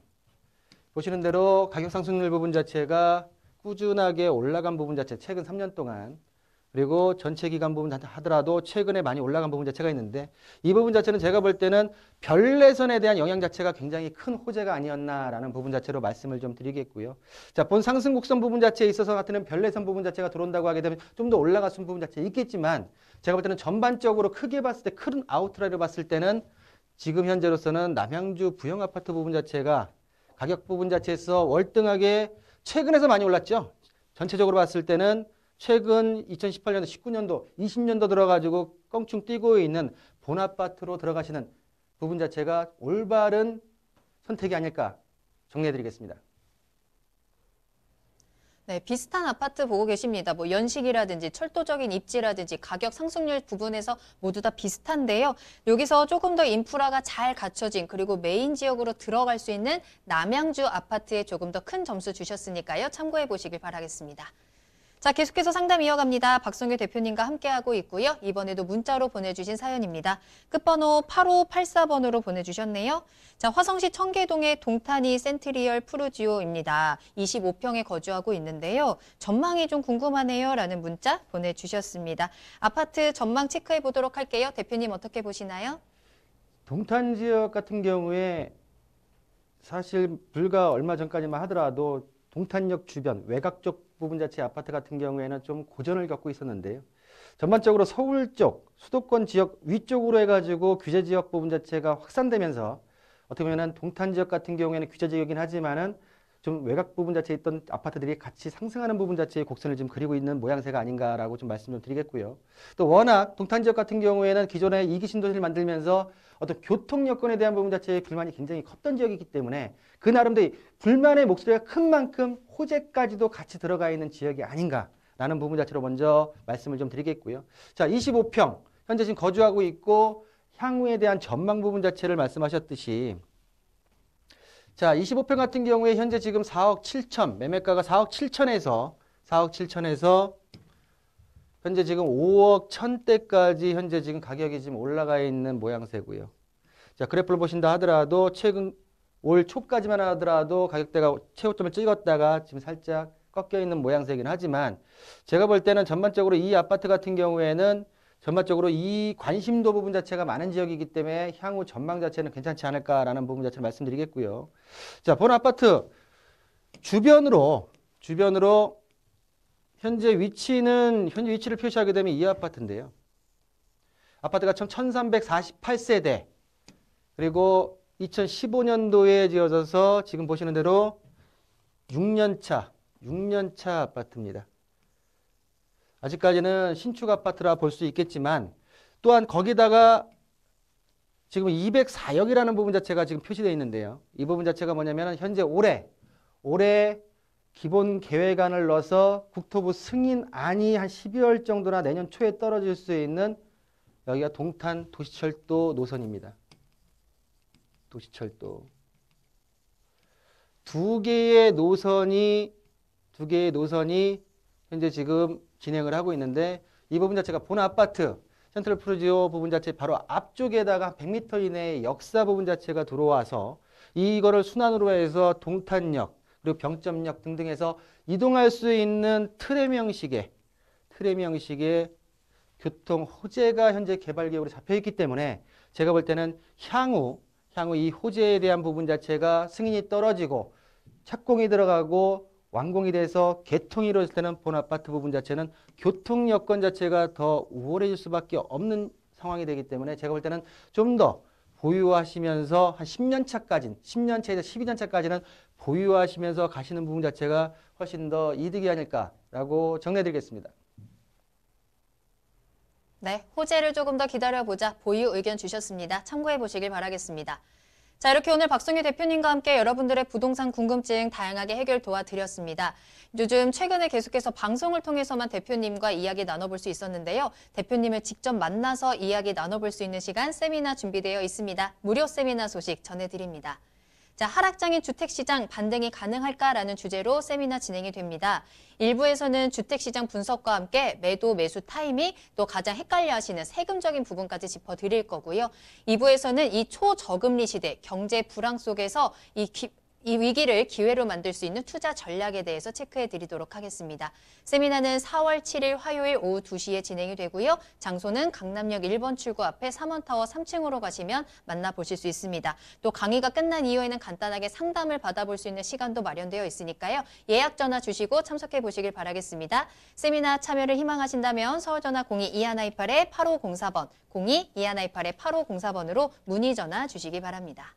D: 보시는 대로 가격 상승률 부분 자체가 꾸준하게 올라간 부분 자체 최근 3년 동안 그리고 전체 기간 부분 하더라도 최근에 많이 올라간 부분 자체가 있는데 이 부분 자체는 제가 볼 때는 별내선에 대한 영향 자체가 굉장히 큰 호재가 아니었나라는 부분 자체로 말씀을 좀 드리겠고요. 자, 본 상승 곡선 부분 자체에 있어서 같은 별내선 부분 자체가 들어온다고 하게 되면 좀 더 올라갔은 부분 자체 있겠지만 제가 볼 때는 전반적으로 크게 봤을 때 큰 아웃라인을 봤을 때는 지금 현재로서는 남양주 부영 아파트 부분 자체가 가격 부분 자체에서 월등하게 최근에서 많이 올랐죠. 전체적으로 봤을 때는 최근 2018년도, 19년도, 20년도 들어가지고 껑충 뛰고 있는 본 아파트로 들어가시는 부분 자체가 올바른 선택이 아닐까 정리해드리겠습니다.
B: 네, 비슷한 아파트 보고 계십니다. 뭐 연식이라든지 철도적인 입지라든지 가격 상승률 부분에서 모두 다 비슷한데요. 여기서 조금 더 인프라가 잘 갖춰진 그리고 메인 지역으로 들어갈 수 있는 남양주 아파트에 조금 더 큰 점수 주셨으니까요. 참고해 보시길 바라겠습니다. 자, 계속해서 상담 이어갑니다. 박성규 대표님과 함께하고 있고요. 이번에도 문자로 보내주신 사연입니다. 끝번호 8584번으로 보내주셨네요. 자, 화성시 청계동의 동탄이 센트리얼 푸르지오입니다. 25평에 거주하고 있는데요. 전망이 좀 궁금하네요. 라는 문자 보내주셨습니다. 아파트 전망 체크해 보도록 할게요. 대표님 어떻게 보시나요?
D: 동탄 지역 같은 경우에 사실 불과 얼마 전까지만 하더라도 동탄역 주변 외곽 쪽 부분 자체 아파트 같은 경우에는 좀 고전을 겪고 있었는데요. 전반적으로 서울 쪽 수도권 지역 위쪽으로 해가지고 규제 지역 부분 자체가 확산되면서 어떻게 보면 동탄 지역 같은 경우에는 규제 지역이긴 하지만은 좀 외곽 부분 자체에 있던 아파트들이 같이 상승하는 부분 자체의 곡선을 지금 그리고 있는 모양새가 아닌가라고 좀 말씀 좀 드리겠고요. 또 워낙 동탄 지역 같은 경우에는 기존에 2기 신도시를 만들면서 어떤 교통 여건에 대한 부분 자체의 불만이 굉장히 컸던 지역이기 때문에 그 나름대로 불만의 목소리가 큰 만큼 호재까지도 같이 들어가 있는 지역이 아닌가라는 부분 자체로 먼저 말씀을 좀 드리겠고요. 자, 25평 현재 지금 거주하고 있고 향후에 대한 전망 부분 자체를 말씀하셨듯이 자, 25평 같은 경우에 현재 지금 4억 7천, 매매가가 4억 7천에서 현재 지금 5억 1천대까지 현재 지금 가격이 지금 올라가 있는 모양새고요. 자, 그래프를 보신다 하더라도 최근 올 초까지만 하더라도 가격대가 최고점을 찍었다가 지금 살짝 꺾여 있는 모양새이긴 하지만 제가 볼 때는 전반적으로 이 아파트 같은 경우에는 전반적으로 이 관심도 부분 자체가 많은 지역이기 때문에 향후 전망 자체는 괜찮지 않을까라는 부분 자체를 말씀드리겠고요. 자, 본 아파트 주변으로 현재 위치를 표시하게 되면 이 아파트인데요. 아파트가 총 1348세대 그리고 2015년도에 지어져서 지금 보시는 대로 6년차 아파트입니다. 아직까지는 신축 아파트라 볼 수 있겠지만 또한 거기다가 지금 204역이라는 부분 자체가 지금 표시되어 있는데요. 이 부분 자체가 뭐냐면 현재 올해 기본 계획안을 넣어서 국토부 승인안이 한 12월 정도나 내년 초에 떨어질 수 있는 여기가 동탄 도시철도 노선입니다. 도시철도. 두 개의 노선이 현재 지금 진행을 하고 있는데 이 부분 자체가 본 아파트 센트럴 프루지오 부분 자체 바로 앞쪽에다가 100m 이내의 역사 부분 자체가 들어와서 이거를 순환으로 해서 동탄역 그리고 병점역 등등 해서 이동할 수 있는 트램 형식의 교통 호재가 현재 개발 계획으로 잡혀 있기 때문에 제가 볼 때는 향후 이 호재에 대한 부분 자체가 승인이 떨어지고 착공이 들어가고 완공이 돼서 개통이 이루어질 때는 본 아파트 부분 자체는 교통 여건 자체가 더 우월해질 수밖에 없는 상황이 되기 때문에 제가 볼 때는 좀 더 보유하시면서 한 10년 차까지는 10년 차에서 12년 차까지는 보유하시면서 가시는 부분 자체가 훨씬 더 이득이 아닐까라고 정리해드리겠습니다.
B: 네, 호재를 조금 더 기다려보자 보유 의견 주셨습니다. 참고해 보시길 바라겠습니다. 자, 이렇게 오늘 박성규 대표님과 함께 여러분들의 부동산 궁금증 다양하게 해결 도와드렸습니다. 요즘 최근에 계속해서 방송을 통해서만 대표님과 이야기 나눠볼 수 있었는데요. 대표님을 직접 만나서 이야기 나눠볼 수 있는 시간 세미나 준비되어 있습니다. 무료 세미나 소식 전해드립니다. 자, 하락장인 주택시장 반등이 가능할까라는 주제로 세미나 진행이 됩니다. 1부에서는 주택시장 분석과 함께 매도, 매수 타이밍, 또 가장 헷갈려하시는 세금적인 부분까지 짚어드릴 거고요. 2부에서는 이 초저금리 시대, 경제 불황 속에서 이 위기를 기회로 만들 수 있는 투자 전략에 대해서 체크해 드리도록 하겠습니다. 세미나는 4월 7일 화요일 오후 2시에 진행이 되고요. 장소는 강남역 1번 출구 앞에 3원타워 3층으로 가시면 만나보실 수 있습니다. 또 강의가 끝난 이후에는 간단하게 상담을 받아볼 수 있는 시간도 마련되어 있으니까요. 예약 전화 주시고 참석해 보시길 바라겠습니다. 세미나 참여를 희망하신다면 서울전화 02-2128-8504번, 02-2128-8504번으로 문의 전화 주시기 바랍니다.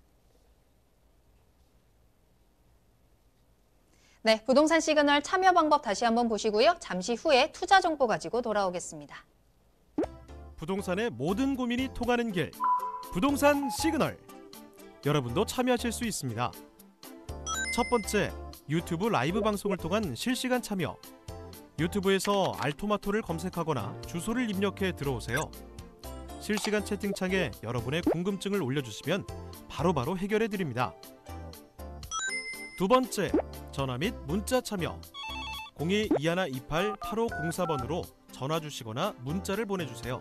B: 네, 부동산 시그널 참여 방법 다시 한번 보시고요. 잠시 후에 투자 정보 가지고 돌아오겠습니다.
C: 부동산의 모든 고민이 통하는 길, 부동산 시그널. 여러분도 참여하실 수 있습니다. 첫 번째, 유튜브 라이브 방송을 통한 실시간 참여. 유튜브에서 알토마토를 검색하거나 주소를 입력해 들어오세요. 실시간 채팅창에 여러분의 궁금증을 올려주시면 바로바로 해결해 드립니다. 두 번째, 전화 및 문자 참여. 02-2128-8504번으로 전화 주시거나 문자를 보내주세요.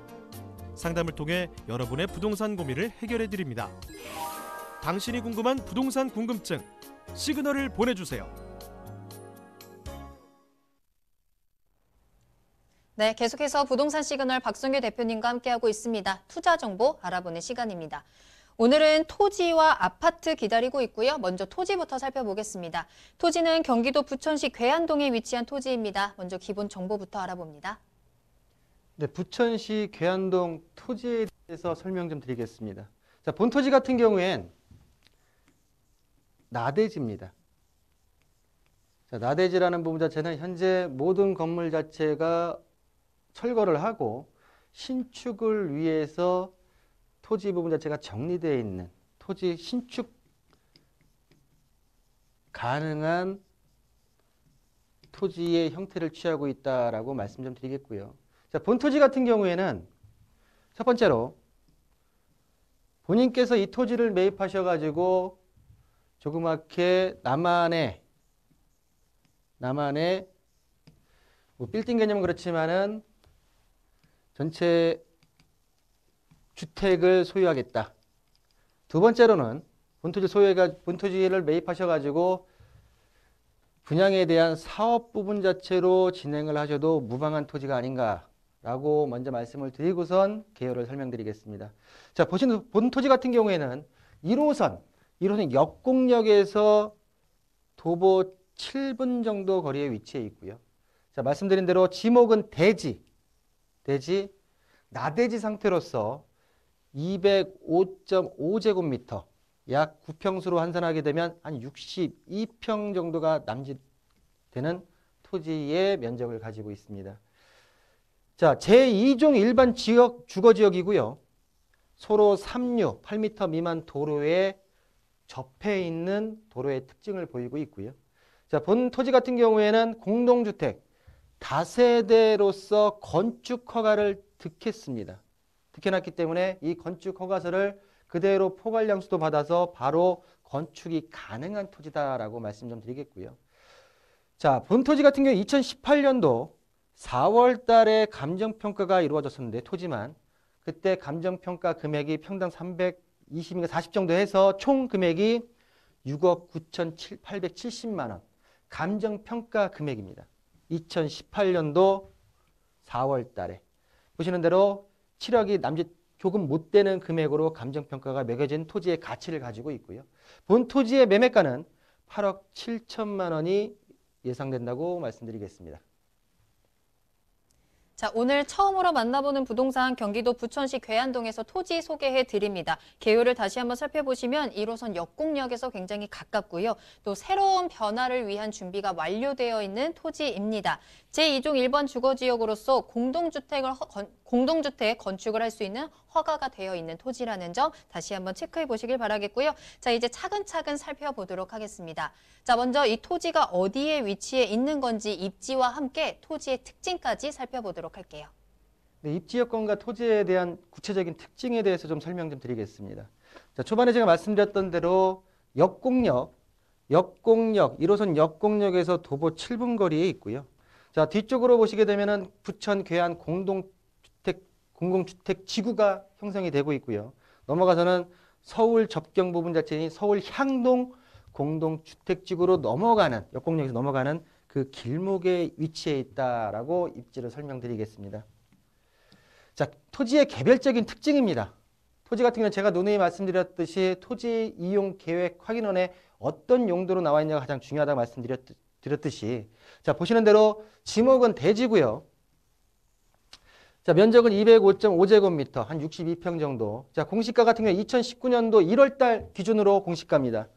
C: 상담을 통해 여러분의 부동산 고민을 해결해 드립니다. 당신이 궁금한 부동산 궁금증, 시그널을 보내주세요.
B: 네, 계속해서 부동산 시그널 박성규 대표님과 함께하고 있습니다. 투자 정보 알아보는 시간입니다. 오늘은 토지와 아파트 기다리고 있고요. 먼저 토지부터 살펴보겠습니다. 토지는 경기도 부천시 괴안동에 위치한 토지입니다. 먼저 기본 정보부터 알아봅니다.
D: 네, 부천시 괴안동 토지에 대해서 설명 좀 드리겠습니다. 자, 본 토지 같은 경우엔 나대지입니다. 자, 나대지라는 부분 자체는 현재 모든 건물 자체가 철거를 하고 신축을 위해서 토지 부분 자체가 정리되어 있는 토지 신축 가능한 토지의 형태를 취하고 있다라고 말씀 좀 드리겠고요. 자, 본토지 같은 경우에는 첫 번째로 본인께서 이 토지를 매입하셔가지고 조그맣게 나만의 뭐 빌딩 개념은 그렇지만은 전체 주택을 소유하겠다. 두 번째로는 본토지를 매입하셔가지고 분양에 대한 사업 부분 자체로 진행을 하셔도 무방한 토지가 아닌가라고 먼저 말씀을 드리고선 개요를 설명드리겠습니다. 자, 보시는 본토지 같은 경우에는 1호선 역곡역에서 도보 7분 정도 거리에 위치해 있고요. 자, 말씀드린 대로 지목은 대지, 나대지 상태로서 205.5제곱미터, 약 9평수로 환산하게 되면 한 62평 정도가 남짓되는 토지의 면적을 가지고 있습니다. 자, 제2종 일반 지역, 주거지역이고요. 소로 3류, 8m 미만 도로에 접해 있는 도로의 특징을 보이고 있고요. 자, 본 토지 같은 경우에는 공동주택, 다세대로서 건축 허가를 득했습니다. 득해놨기 때문에 이 건축 허가서를 그대로 포괄량수도 받아서 바로 건축이 가능한 토지다라고 말씀 좀 드리겠고요. 자, 본토지 같은 경우 2018년도 4월 달에 감정평가가 이루어졌었는데 토지만 그때 감정평가 금액이 평당 320인가 40 정도 해서 총 금액이 6억 9,870만 원 감정평가 금액입니다. 2018년도 4월 달에 보시는 대로 7억이 남짓 조금 못 되는 금액으로 감정평가가 매겨진 토지의 가치를 가지고 있고요. 본 토지의 매매가는 8억 7천만 원이 예상된다고 말씀드리겠습니다.
B: 자, 오늘 처음으로 만나보는 부동산 경기도 부천시 괴안동에서 토지 소개해 드립니다. 개요를 다시 한번 살펴보시면 1호선 역곡역에서 굉장히 가깝고요. 또 새로운 변화를 위한 준비가 완료되어 있는 토지입니다. 제2종 1번 주거지역으로서 공동주택 건축을 할 수 있는 허가가 되어 있는 토지라는 점 다시 한번 체크해 보시길 바라겠고요. 자, 이제 차근차근 살펴보도록 하겠습니다. 자, 먼저 이 토지가 어디에 위치해 있는 건지 입지와 함께 토지의 특징까지 살펴보도록 할게요.
D: 네, 입지 여건과 토지에 대한 구체적인 특징에 대해서 좀 설명 좀 드리겠습니다. 자, 초반에 제가 말씀드렸던 대로 역곡역 1호선 역곡역에서 도보 7분 거리에 있고요. 자, 뒤쪽으로 보시게 되면은 부천 괴안 공공주택 지구가 형성이 되고 있고요. 넘어가서는 서울 접경 부분 자체인 서울 향동 공동주택지구로 넘어가는 역곡역에서 넘어가는 그 길목에 위치해 있다라고 입지를 설명드리겠습니다. 자, 토지의 개별적인 특징입니다. 토지 같은 경우는 제가 누누이 말씀드렸듯이 토지 이용 계획 확인원에 어떤 용도로 나와 있냐가 가장 중요하다고 말씀드렸듯이 자, 보시는 대로 지목은 대지고요. 자, 면적은 205.5제곱미터, 한 62평 정도. 자, 공시가 같은 경우 2019년도 1월달 기준으로 공시가입니다.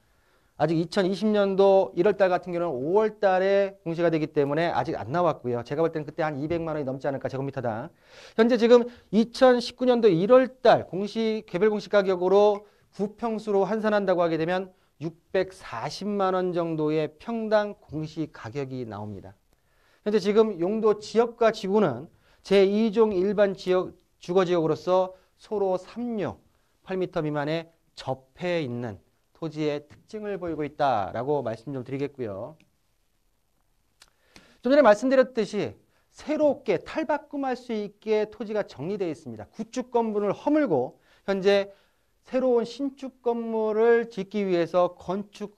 D: 아직 2020년도 1월달 같은 경우는 5월달에 공시가 되기 때문에 아직 안 나왔고요. 제가 볼 때는 그때 한 200만 원이 넘지 않을까 제곱미터당. 현재 지금 2019년도 1월달 개별 공시 가격으로 9평수로 환산한다고 하게 되면 640만 원 정도의 평당 공시 가격이 나옵니다. 현재 지금 용도 지역과 지구는 제2종 일반 지역 주거지역으로서 소로 3류 8m 미만에 접해 있는 토지의 특징을 보이고 있다라고 말씀 좀 드리겠고요. 좀 전에 말씀드렸듯이 새롭게 탈바꿈할 수 있게 토지가 정리되어 있습니다. 구축 건물을 허물고 현재 새로운 신축 건물을 짓기 위해서 건축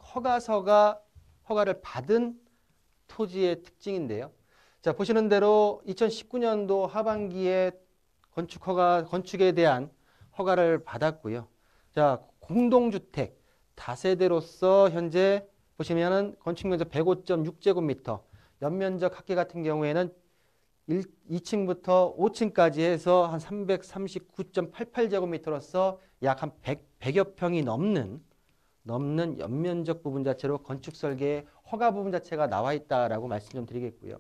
D: 허가를 받은 토지의 특징인데요. 자, 보시는 대로 2019년도 하반기에 건축에 대한 허가를 받았고요. 자, 공동주택 다세대로서 현재 보시면은 건축면적 105.6제곱미터, 연면적 합계 같은 경우에는 2층부터 5층까지 해서 한 339.88제곱미터로서 약 한 100여 평이 넘는 넘는 연면적 부분 자체로 건축 설계의 허가 부분 자체가 나와 있다라고 말씀 좀 드리겠고요.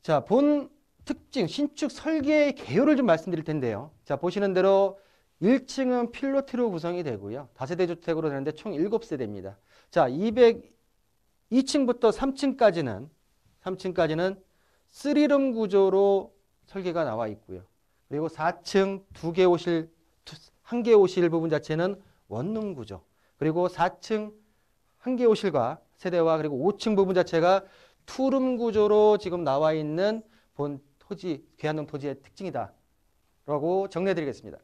D: 자, 본 특징, 신축 설계의 개요를 좀 말씀드릴 텐데요. 자, 보시는 대로 1층은 필로티로 구성이 되고요. 다세대 주택으로 되는데 총 7세대입니다. 자, 202층부터 3층까지는 3룸 구조로 설계가 나와 있고요. 그리고 4층 1개 호실 부분 자체는 원룸 구조. 그리고 4층 1개 호실과 세대와 그리고 5층 부분 자체가 투룸 구조로 지금 나와 있는 본 토지, 계안동 토지의 특징이다라고 정리해드리겠습니다.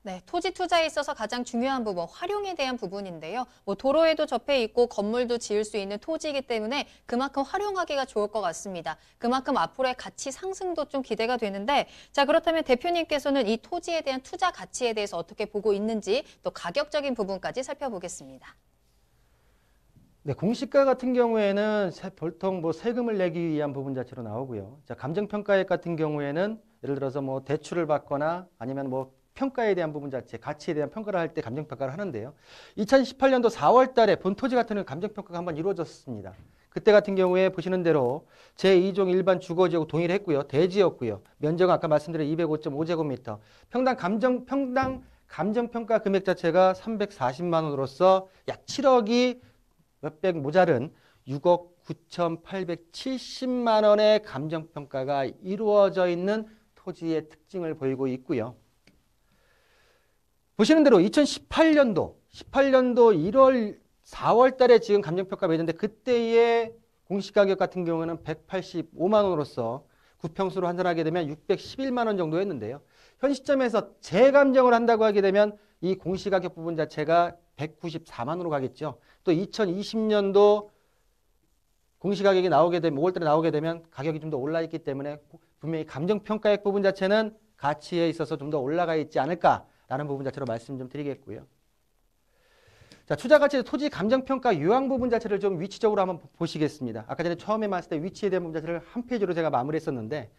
B: 네, 토지 투자에 있어서 가장 중요한 부분, 활용에 대한 부분인데요. 도로에도 접해 있고 건물도 지을 수 있는 토지이기 때문에 그만큼 활용하기가 좋을 것 같습니다. 그만큼 앞으로의 가치 상승도 좀 기대가 되는데, 자, 그렇다면 대표님께서는 이 토지에 대한 투자 가치에 대해서 어떻게 보고 있는지, 또 가격적인 부분까지 살펴보겠습니다.
D: 네, 공시가 같은 경우에는 보통 세금을 내기 위한 부분 자체로 나오고요. 자, 감정평가액 같은 경우에는 예를 들어서 대출을 받거나 아니면 평가에 대한 부분 자체, 가치에 대한 평가를 할 때 감정평가를 하는데요. 2018년도 4월 달에 본토지 같은 경우는 감정평가가 한번 이루어졌습니다. 그때 같은 경우에 보시는 대로 제2종 일반 주거지역 동의를 했고요. 대지였고요. 면적은 아까 말씀드린 205.5제곱미터. 평당 감정평가 금액 자체가 340만 원으로서 약 7억이 몇백 모자른 6억 9,870만 원의 감정평가가 이루어져 있는 토지의 특징을 보이고 있고요. 보시는 대로 2018년도 1월 4월 달에 지금 감정평가 매졌는데 그때의 공시가격 같은 경우는 185만 원으로서 9평수로 환산하게 되면 611만 원 정도였는데요. 현 시점에서 재감정을 한다고 하게 되면 이 공시가격 부분 자체가 194만 원으로 가겠죠. 또 2020년도 공시가격이 나오게 되면 5월달에 나오게 되면 가격이 좀 더 올라 있기 때문에 분명히 감정평가액 부분 자체는 가치에 있어서 좀 더 올라가 있지 않을까라는 부분 자체로 말씀 좀 드리겠고요. 자, 투자가치 토지 감정평가 요약 부분 자체를 좀 위치적으로 한번 보시겠습니다. 아까 전에 처음에 말했을 때 위치에 대한 부분 자체를 한 페이지로 제가 마무리했었는데,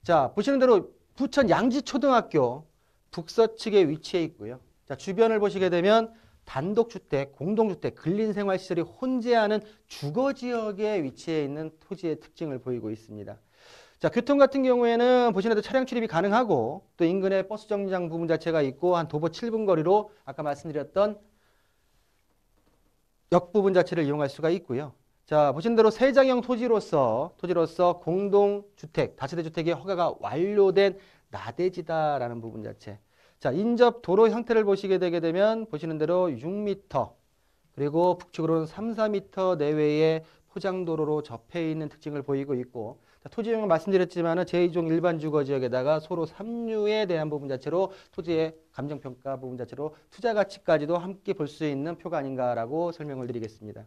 D: 자, 보시는 대로 부천 양지초등학교 북서측에 위치해 있고요. 자, 주변을 보시게 되면 단독주택, 공동주택, 근린생활시설이 혼재하는 주거지역에 위치해 있는 토지의 특징을 보이고 있습니다. 자, 교통 같은 경우에는 보시는 대로 차량 출입이 가능하고 또 인근에 버스 정류장 부분 자체가 있고 한 도보 7분 거리로 아까 말씀드렸던 역 부분 자체를 이용할 수가 있고요. 자, 보시는 대로 세장형 토지로서 공동주택, 다세대 주택의 허가가 완료된 나대지다라는 부분 자체. 자, 인접 도로 형태를 보시게 되게 되면 보시는 대로 6m 그리고 북측으로는 3, 4m 내외의 포장도로로 접해 있는 특징을 보이고 있고, 자, 토지 용은 말씀드렸지만은 제2종 일반 주거지역에다가 소로 3류에 대한 부분 자체로 토지의 감정평가 부분 자체로 투자 가치까지도 함께 볼 수 있는 표가 아닌가라고 설명을 드리겠습니다.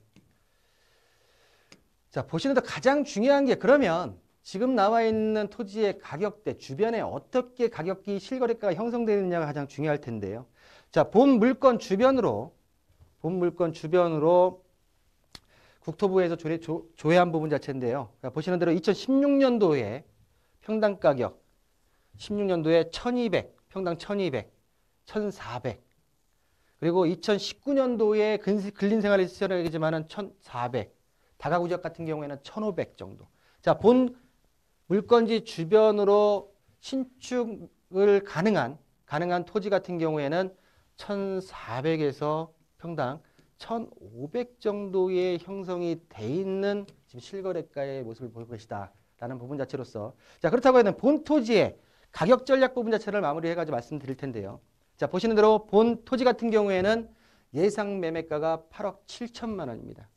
D: 자, 보시는 데 가장 중요한 게 그러면 지금 나와 있는 토지의 가격대 주변에 어떻게 가격이 실거래가가 형성되느냐가 가장 중요할 텐데요. 자, 본 물건 주변으로 국토부에서 조회한 부분 자체인데요. 보시는 대로 2016년도에 평당 가격 16년도에 1200, 평당 1200, 1400. 그리고 2019년도에 근린생활시설이지만은 1400. 다가구 지역 같은 경우에는 1500 정도. 자, 본 물건지 주변으로 신축을 가능한 토지 같은 경우에는 1,400에서 평당 1,500 정도의 형성이 돼 있는 지금 실거래가의 모습을 볼 것이다 라는 부분 자체로서, 자, 그렇다고 하면 본 토지의 가격 전략 부분 자체를 마무리해가지고 말씀드릴 텐데요. 자, 보시는 대로 본 토지 같은 경우에는 예상 매매가가 8억 7천만 원입니다.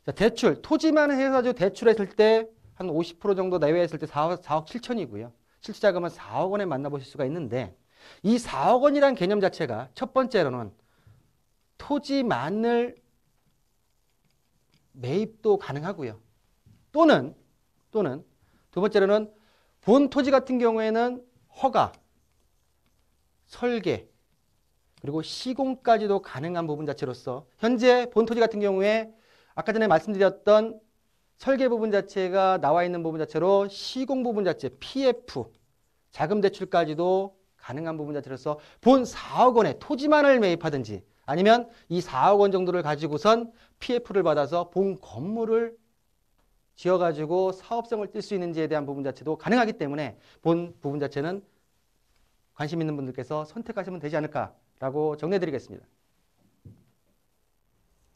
D: 자, 대출, 토지만 해가지고 대출했을 때 한 50% 정도 내외했을 때 4억 7천이고요. 실질자금은 4억 원에 만나보실 수가 있는데, 이 4억 원이란 개념 자체가 첫 번째로는 토지만을 매입도 가능하고요. 또는 두 번째로는 본 토지 같은 경우에는 허가, 설계, 그리고 시공까지도 가능한 부분 자체로서 현재 본 토지 같은 경우에 아까 전에 말씀드렸던 설계 부분 자체가 나와 있는 부분 자체로 시공 부분 자체, PF, 자금 대출까지도 가능한 부분 자체로서 본 4억 원의 토지만을 매입하든지 아니면 이 4억 원 정도를 가지고선 PF를 받아서 본 건물을 지어가지고 사업성을 띨 수 있는지에 대한 부분 자체도 가능하기 때문에 본 부분 자체는 관심 있는 분들께서 선택하시면 되지 않을까라고 정리해드리겠습니다.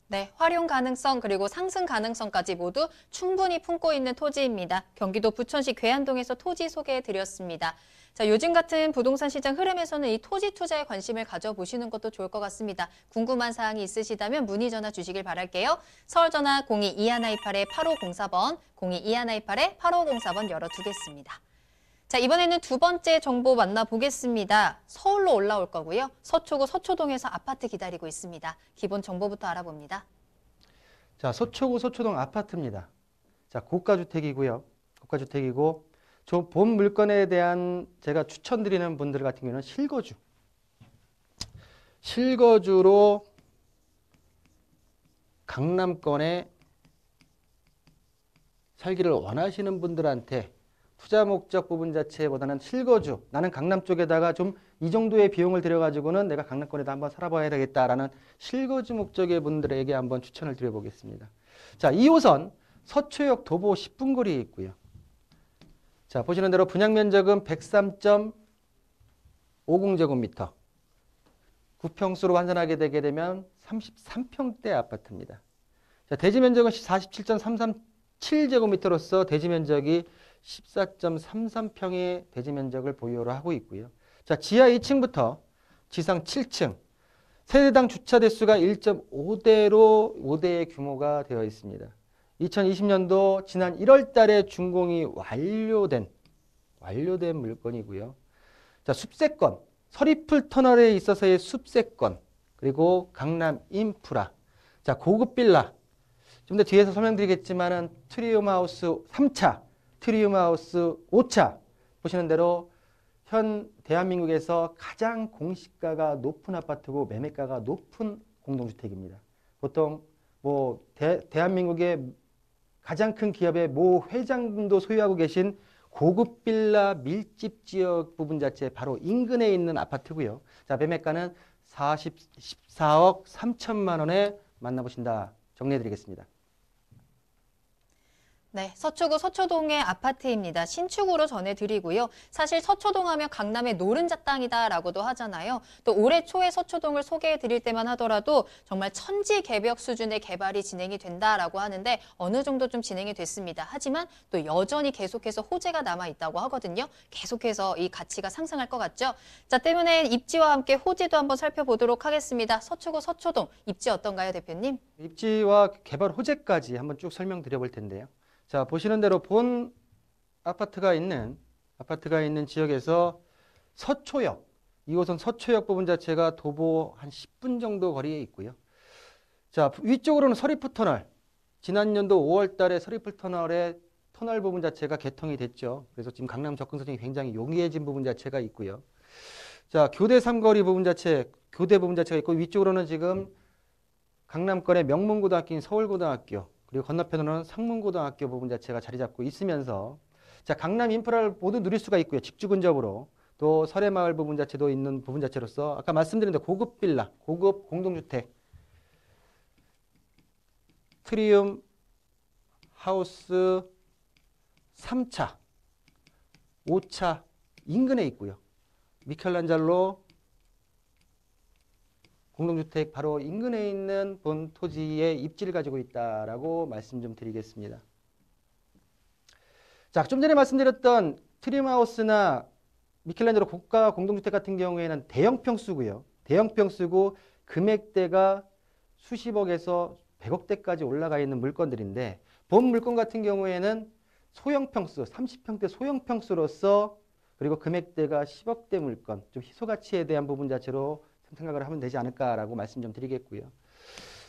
B: 네, 활용 가능성 그리고 상승 가능성까지 모두 충분히 품고 있는 토지입니다. 경기도 부천시 괴안동에서 토지 소개해드렸습니다. 자, 요즘 같은 부동산 시장 흐름에서는 이 토지 투자에 관심을 가져보시는 것도 좋을 것 같습니다. 궁금한 사항이 있으시다면 문의 전화 주시길 바랄게요. 서울 전화 02-2128-8504번, 02-2128-8504번 열어두겠습니다. 자, 이번에는 두 번째 정보 만나보겠습니다. 서울로 올라올 거고요. 서초구 서초동에서 아파트 기다리고 있습니다. 기본 정보부터 알아봅니다.
D: 자, 서초구 서초동 아파트입니다. 자, 고가주택이고요. 고가주택이고 본 물건에 대한 제가 추천드리는 분들 같은 경우는 실거주. 실거주로 강남권에 살기를 원하시는 분들한테 투자 목적 부분 자체보다는 실거주, 나는 강남 쪽에다가 좀 이 정도의 비용을 들여가지고는 내가 강남권에다 한번 살아봐야 되겠다라는 실거주 목적의 분들에게 한번 추천을 드려보겠습니다. 자, 2호선 서초역 도보 10분 거리에 있고요. 자, 보시는 대로 분양 면적은 103.50제곱미터. 구평수로 환산하게 되게 되면 33평대 아파트입니다. 자, 대지 면적은 47.337제곱미터로서 대지 면적이 14.33평의 대지 면적을 보유로 하고 있고요. 자, 지하 2층부터 지상 7층, 세대당 주차 대수가 1.5대로 5대의 규모가 되어 있습니다. 2020년도 지난 1월 달에 준공이 완료된 물건이고요. 자, 숲세권, 서리풀 터널에 있어서의 숲세권, 그리고 강남 인프라, 자, 고급 빌라, 좀 더 뒤에서 설명드리겠지만은 트리움 하우스 3차, 트리움 하우스 5차 보시는 대로 현 대한민국에서 가장 공시가가 높은 아파트고 매매가가 높은 공동주택입니다. 보통 뭐 대한민국의 가장 큰 기업의 모 회장분도 소유하고 계신 고급 빌라 밀집 지역 부분 자체 바로 인근에 있는 아파트고요. 자, 매매가는 14억 3천만 원에 만나보신다. 정리해드리겠습니다.
B: 네, 서초구 서초동의 아파트입니다. 신축으로 전해드리고요. 사실 서초동 하면 강남의 노른자 땅이다라고도 하잖아요. 또 올해 초에 서초동을 소개해드릴 때만 하더라도 정말 천지개벽 수준의 개발이 진행이 된다라고 하는데 어느 정도 좀 진행이 됐습니다. 하지만 또 여전히 계속해서 호재가 남아있다고 하거든요. 계속해서 이 가치가 상승할 것 같죠? 자, 때문에 입지와 함께 호재도 한번 살펴보도록 하겠습니다. 서초구 서초동, 입지 어떤가요, 대표님?
D: 입지와 개발 호재까지 한번 쭉 설명드려 볼 텐데요. 자, 보시는 대로 본 아파트가 있는 지역에서 서초역, 2호선 서초역 부분 자체가 도보 한 10분 정도 거리에 있고요. 자, 위쪽으로는 서리풀 터널, 지난 연도 5월 달에 서리풀 터널의 터널 부분 자체가 개통이 됐죠. 그래서 지금 강남 접근성이 굉장히 용이해진 부분 자체가 있고요. 자, 교대 삼거리 부분 자체, 교대 부분 자체가 있고 위쪽으로는 지금 강남권의 명문고등학교인 서울고등학교, 그리고 건너편으로는 상문고등학교 부분 자체가 자리 잡고 있으면서 자, 강남 인프라를 모두 누릴 수가 있고요. 직주 근접으로 또 설해마을 부분 자체도 있는 부분 자체로서 아까 말씀드린 대로 고급 빌라, 고급 공동주택, 트리움 하우스 3차, 5차 인근에 있고요. 미켈란젤로 공동주택 바로 인근에 있는 본 토지의 입지를 가지고 있다라고 말씀 좀 드리겠습니다. 자, 좀 전에 말씀드렸던 트림하우스나 미켈란젤로 고가 공동주택 같은 경우에는 대형 평수고요. 대형 평수고 금액대가 수십억에서 100억대까지 올라가 있는 물건들인데 본 물건 같은 경우에는 소형 평수, 30평대 소형 평수로서 그리고 금액대가 10억대 물건, 좀 희소가치에 대한 부분 자체로 생각을 하면 되지 않을까라고 말씀 좀 드리겠고요.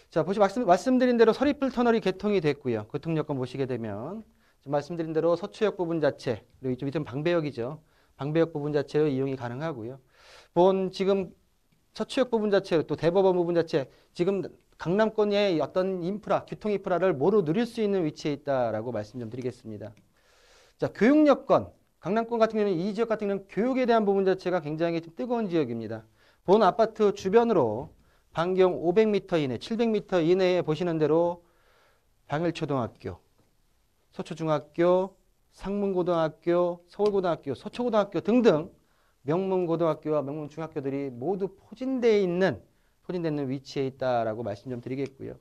D: 자, 말씀드린 대로 서리풀 터널이 개통이 됐고요. 교통여건 보시게 되면 말씀드린 대로 서초역 부분 자체, 그리고 이쪽 밑은 방배역이죠. 방배역 부분 자체로 이용이 가능하고요. 본 지금 서초역 부분 자체로 또 대법원 부분 자체, 지금 강남권의 어떤 인프라, 교통 인프라를 모두 누릴 수 있는 위치에 있다라고 말씀 좀 드리겠습니다. 자, 교육여건, 강남권 같은 경우는 이 지역 같은 경우는 교육에 대한 부분 자체가 굉장히 좀 뜨거운 지역입니다. 본 아파트 주변으로 반경 500m 이내, 700m 이내에 보시는 대로 방일초등학교, 서초중학교, 상문고등학교, 서울고등학교, 서초고등학교 등등 명문고등학교와 명문중학교들이 모두 포진되어 있는 위치에 있다라고 말씀 좀 드리겠고요.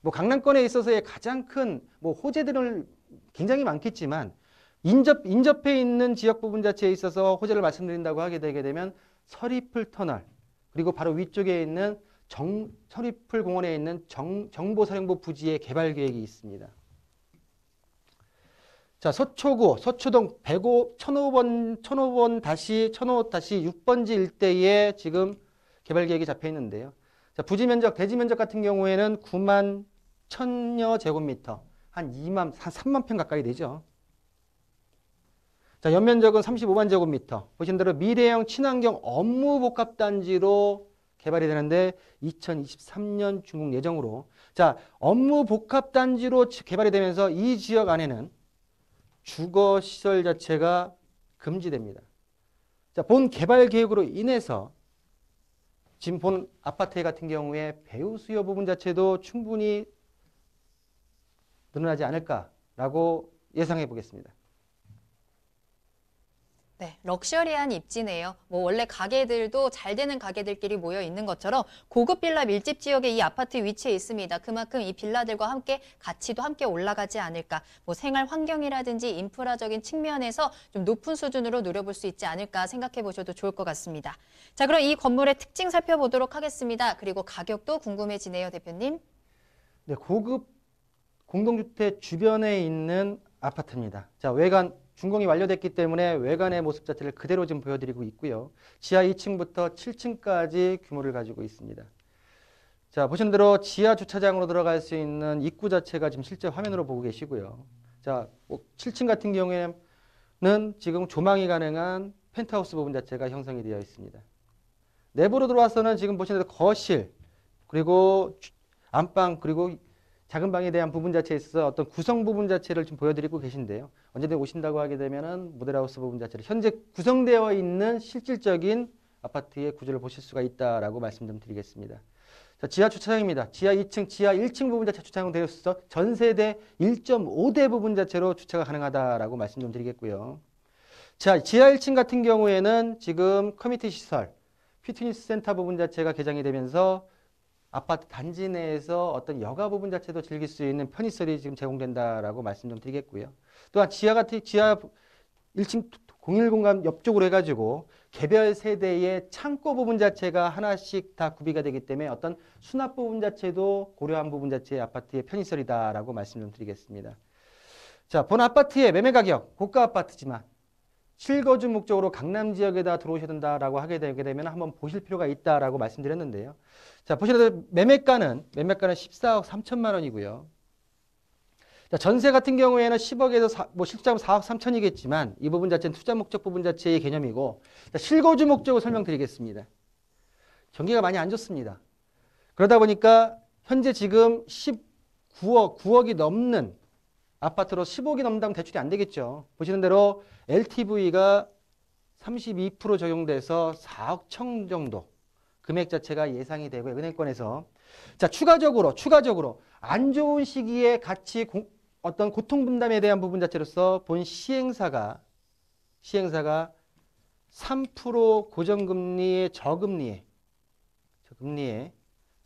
D: 뭐 강남권에 있어서의 가장 큰 뭐 호재들은 굉장히 많겠지만 인접해 있는 지역 부분 자체에 있어서 호재를 말씀드린다고 하게 되게 되면 서리풀 터널, 그리고 바로 위쪽에 있는 서리풀 공원에 있는 정보사령부 부지의 개발 계획이 있습니다. 자, 서초구, 서초동 1005-6번지 일대에 지금 개발 계획이 잡혀 있는데요. 자, 부지 면적, 대지 면적 같은 경우에는 9만 1000여 제곱미터, 한 3만 평 가까이 되죠. 자, 연면적은 35만 제곱미터. 보신 대로 미래형 친환경 업무복합단지로 개발이 되는데 2023년 준공 예정으로. 자, 업무복합단지로 개발이 되면서 이 지역 안에는 주거시설 자체가 금지됩니다. 자, 본 개발 계획으로 인해서 지금 본 아파트 같은 경우에 배우 수요 부분 자체도 충분히 늘어나지 않을까라고 예상해 보겠습니다.
B: 네, 럭셔리한 입지네요. 뭐 원래 가게들도 잘 되는 가게들끼리 모여 있는 것처럼 고급 빌라 밀집 지역에 이 아파트 위치해 있습니다. 그만큼 이 빌라들과 함께 가치도 함께 올라가지 않을까. 뭐 생활 환경이라든지 인프라적인 측면에서 좀 높은 수준으로 누려볼 수 있지 않을까 생각해 보셔도 좋을 것 같습니다. 자, 그럼 이 건물의 특징 살펴보도록 하겠습니다. 그리고 가격도 궁금해지네요, 대표님.
D: 네, 고급 공동주택 주변에 있는 아파트입니다. 자, 외관 준공이 완료됐기 때문에 외관의 모습 자체를 그대로 지금 보여드리고 있고요. 지하 2층부터 7층까지 규모를 가지고 있습니다. 자, 보시는 대로 지하 주차장으로 들어갈 수 있는 입구 자체가 지금 실제 화면으로 보고 계시고요. 자, 7층 같은 경우에는 지금 조망이 가능한 펜트하우스 부분 자체가 형성이 되어 있습니다. 내부로 들어와서는 지금 보시는 대로 거실, 그리고 안방, 그리고 작은 방에 대한 부분 자체에 있어서 어떤 구성 부분 자체를 좀 보여드리고 계신데요. 언제든 오신다고 하게 되면은 모델하우스 부분 자체를 현재 구성되어 있는 실질적인 아파트의 구조를 보실 수가 있다라고 말씀 좀 드리겠습니다. 자, 지하 주차장입니다. 지하 2층, 지하 1층 부분 자체 주차장 되어 있어서 전세대 1.5대 부분 자체로 주차가 가능하다라고 말씀 좀 드리겠고요. 자, 지하 1층 같은 경우에는 지금 커뮤니티 시설, 피트니스 센터 부분 자체가 개장이 되면서 아파트 단지 내에서 어떤 여가 부분 자체도 즐길 수 있는 편의시설이 지금 제공된다라고 말씀 좀 드리겠고요. 또한 지하 1층 공일 공간 옆쪽으로 해가지고 개별 세대의 창고 부분 자체가 하나씩 다 구비가 되기 때문에 어떤 수납 부분 자체도 고려한 부분 자체의 아파트의 편의시설이다라고 말씀 좀 드리겠습니다. 자, 본 아파트의 매매 가격, 고가 아파트지만 실거주 목적으로 강남 지역에다 들어오셔야 된다라고 하게 되게 되면 한번 보실 필요가 있다라고 말씀드렸는데요. 자, 보시는 매매가는 14억 3천만 원이고요. 자, 전세 같은 경우에는 10억에서 실제로 4억 3천이겠지만 이 부분 자체는 투자 목적 부분 자체의 개념이고, 자, 실거주 목적을 설명드리겠습니다. 경기가 많이 안 좋습니다. 그러다 보니까 현재 지금 9억이 넘는 아파트로 10억이 넘는다면 대출이 안 되겠죠. 보시는 대로 LTV가 32% 적용돼서 4억 청 정도 금액 자체가 예상이 되고요. 은행권에서. 자, 추가적으로 안 좋은 시기에 같이 어떤 고통 분담에 대한 부분 자체로서 본 시행사가 3% 고정금리의 저금리에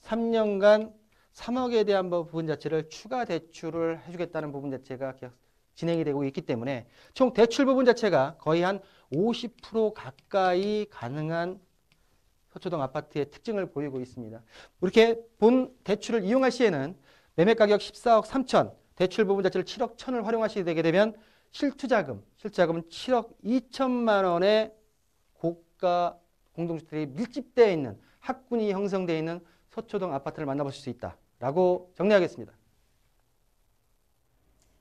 D: 3년간 3억에 대한 부분 자체를 추가 대출을 해주겠다는 부분 자체가 진행이 되고 있기 때문에 총 대출 부분 자체가 거의 한 50% 가까이 가능한 서초동 아파트의 특징을 보이고 있습니다. 이렇게 본 대출을 이용할 시에는 매매 가격 14억 3천, 대출 부분 자체를 7억 1천을 활용하시게 되게 되면 실투자금은 7억 2천만 원의 고가 공동주택이 밀집되어 있는 학군이 형성되어 있는 서초동 아파트를 만나보실 수 있다라고 정리하겠습니다.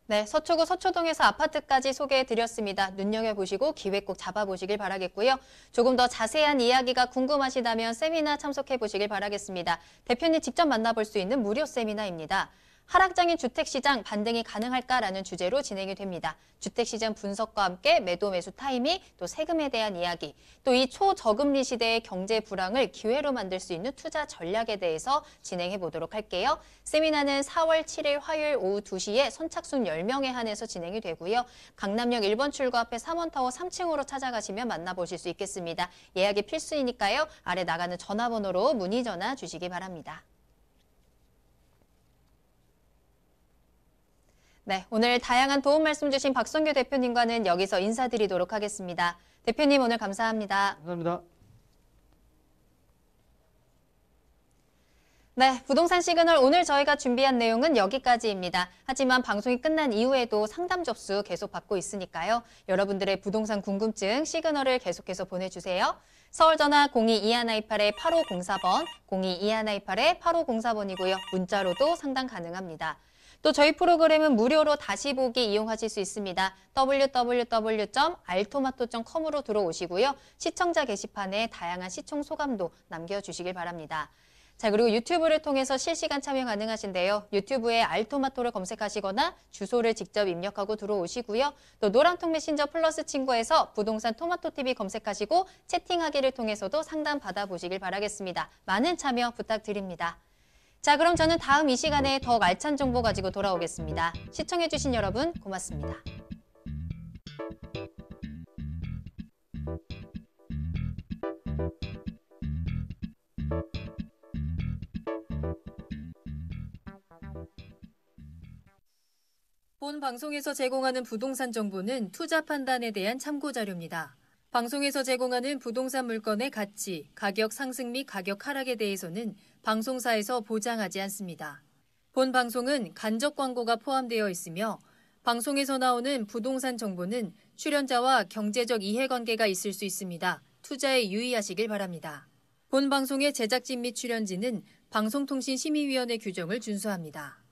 B: 네, 서초구 서초동에서 아파트까지 소개해드렸습니다. 눈여겨보시고 기획 꼭 잡아보시길 바라겠고요. 조금 더 자세한 이야기가 궁금하시다면 세미나 참석해보시길 바라겠습니다. 대표님 직접 만나볼 수 있는 무료 세미나입니다. 하락장인 주택시장 반등이 가능할까라는 주제로 진행이 됩니다. 주택시장 분석과 함께 매도 매수 타이밍, 또 세금에 대한 이야기, 또 이 초저금리 시대의 경제 불황을 기회로 만들 수 있는 투자 전략에 대해서 진행해 보도록 할게요. 세미나는 4월 7일 화요일 오후 2시에 선착순 10명에 한해서 진행이 되고요. 강남역 1번 출구 앞에 3원타워 3층으로 찾아가시면 만나보실 수 있겠습니다. 예약이 필수이니까요. 아래 나가는 전화번호로 문의 전화 주시기 바랍니다. 네, 오늘 다양한 도움 말씀 주신 박성규 대표님과는 여기서 인사드리도록 하겠습니다. 대표님 오늘 감사합니다.
D: 감사합니다.
B: 네, 부동산 시그널 오늘 저희가 준비한 내용은 여기까지입니다. 하지만 방송이 끝난 이후에도 상담 접수 계속 받고 있으니까요. 여러분들의 부동산 궁금증 시그널을 계속해서 보내주세요. 서울 전화 022128-8504번, 022128-8504번이고요. 문자로도 상담 가능합니다. 또 저희 프로그램은 무료로 다시 보기 이용하실 수 있습니다. www.altomato.com으로 들어오시고요. 시청자 게시판에 다양한 시청 소감도 남겨주시길 바랍니다. 자, 그리고 유튜브를 통해서 실시간 참여 가능하신데요. 유튜브에 알토마토를 검색하시거나 주소를 직접 입력하고 들어오시고요. 또 노란통 메신저 플러스 친구에서 부동산 토마토TV 검색하시고 채팅하기를 통해서도 상담 받아보시길 바라겠습니다. 많은 참여 부탁드립니다. 자, 그럼 저는 다음 이 시간에 더욱 알찬 정보 가지고 돌아오겠습니다. 시청해주신 여러분 고맙습니다.
A: 본 방송에서 제공하는 부동산 정보는 투자 판단에 대한 참고 자료입니다. 방송에서 제공하는 부동산 물건의 가치, 가격 상승 및 가격 하락에 대해서는 방송사에서 보장하지 않습니다. 본 방송은 간접 광고가 포함되어 있으며 방송에서 나오는 부동산 정보는 출연자와 경제적 이해관계가 있을 수 있습니다. 투자에 유의하시길 바랍니다. 본 방송의 제작진 및 출연진은 방송통신심의위원회 규정을 준수합니다.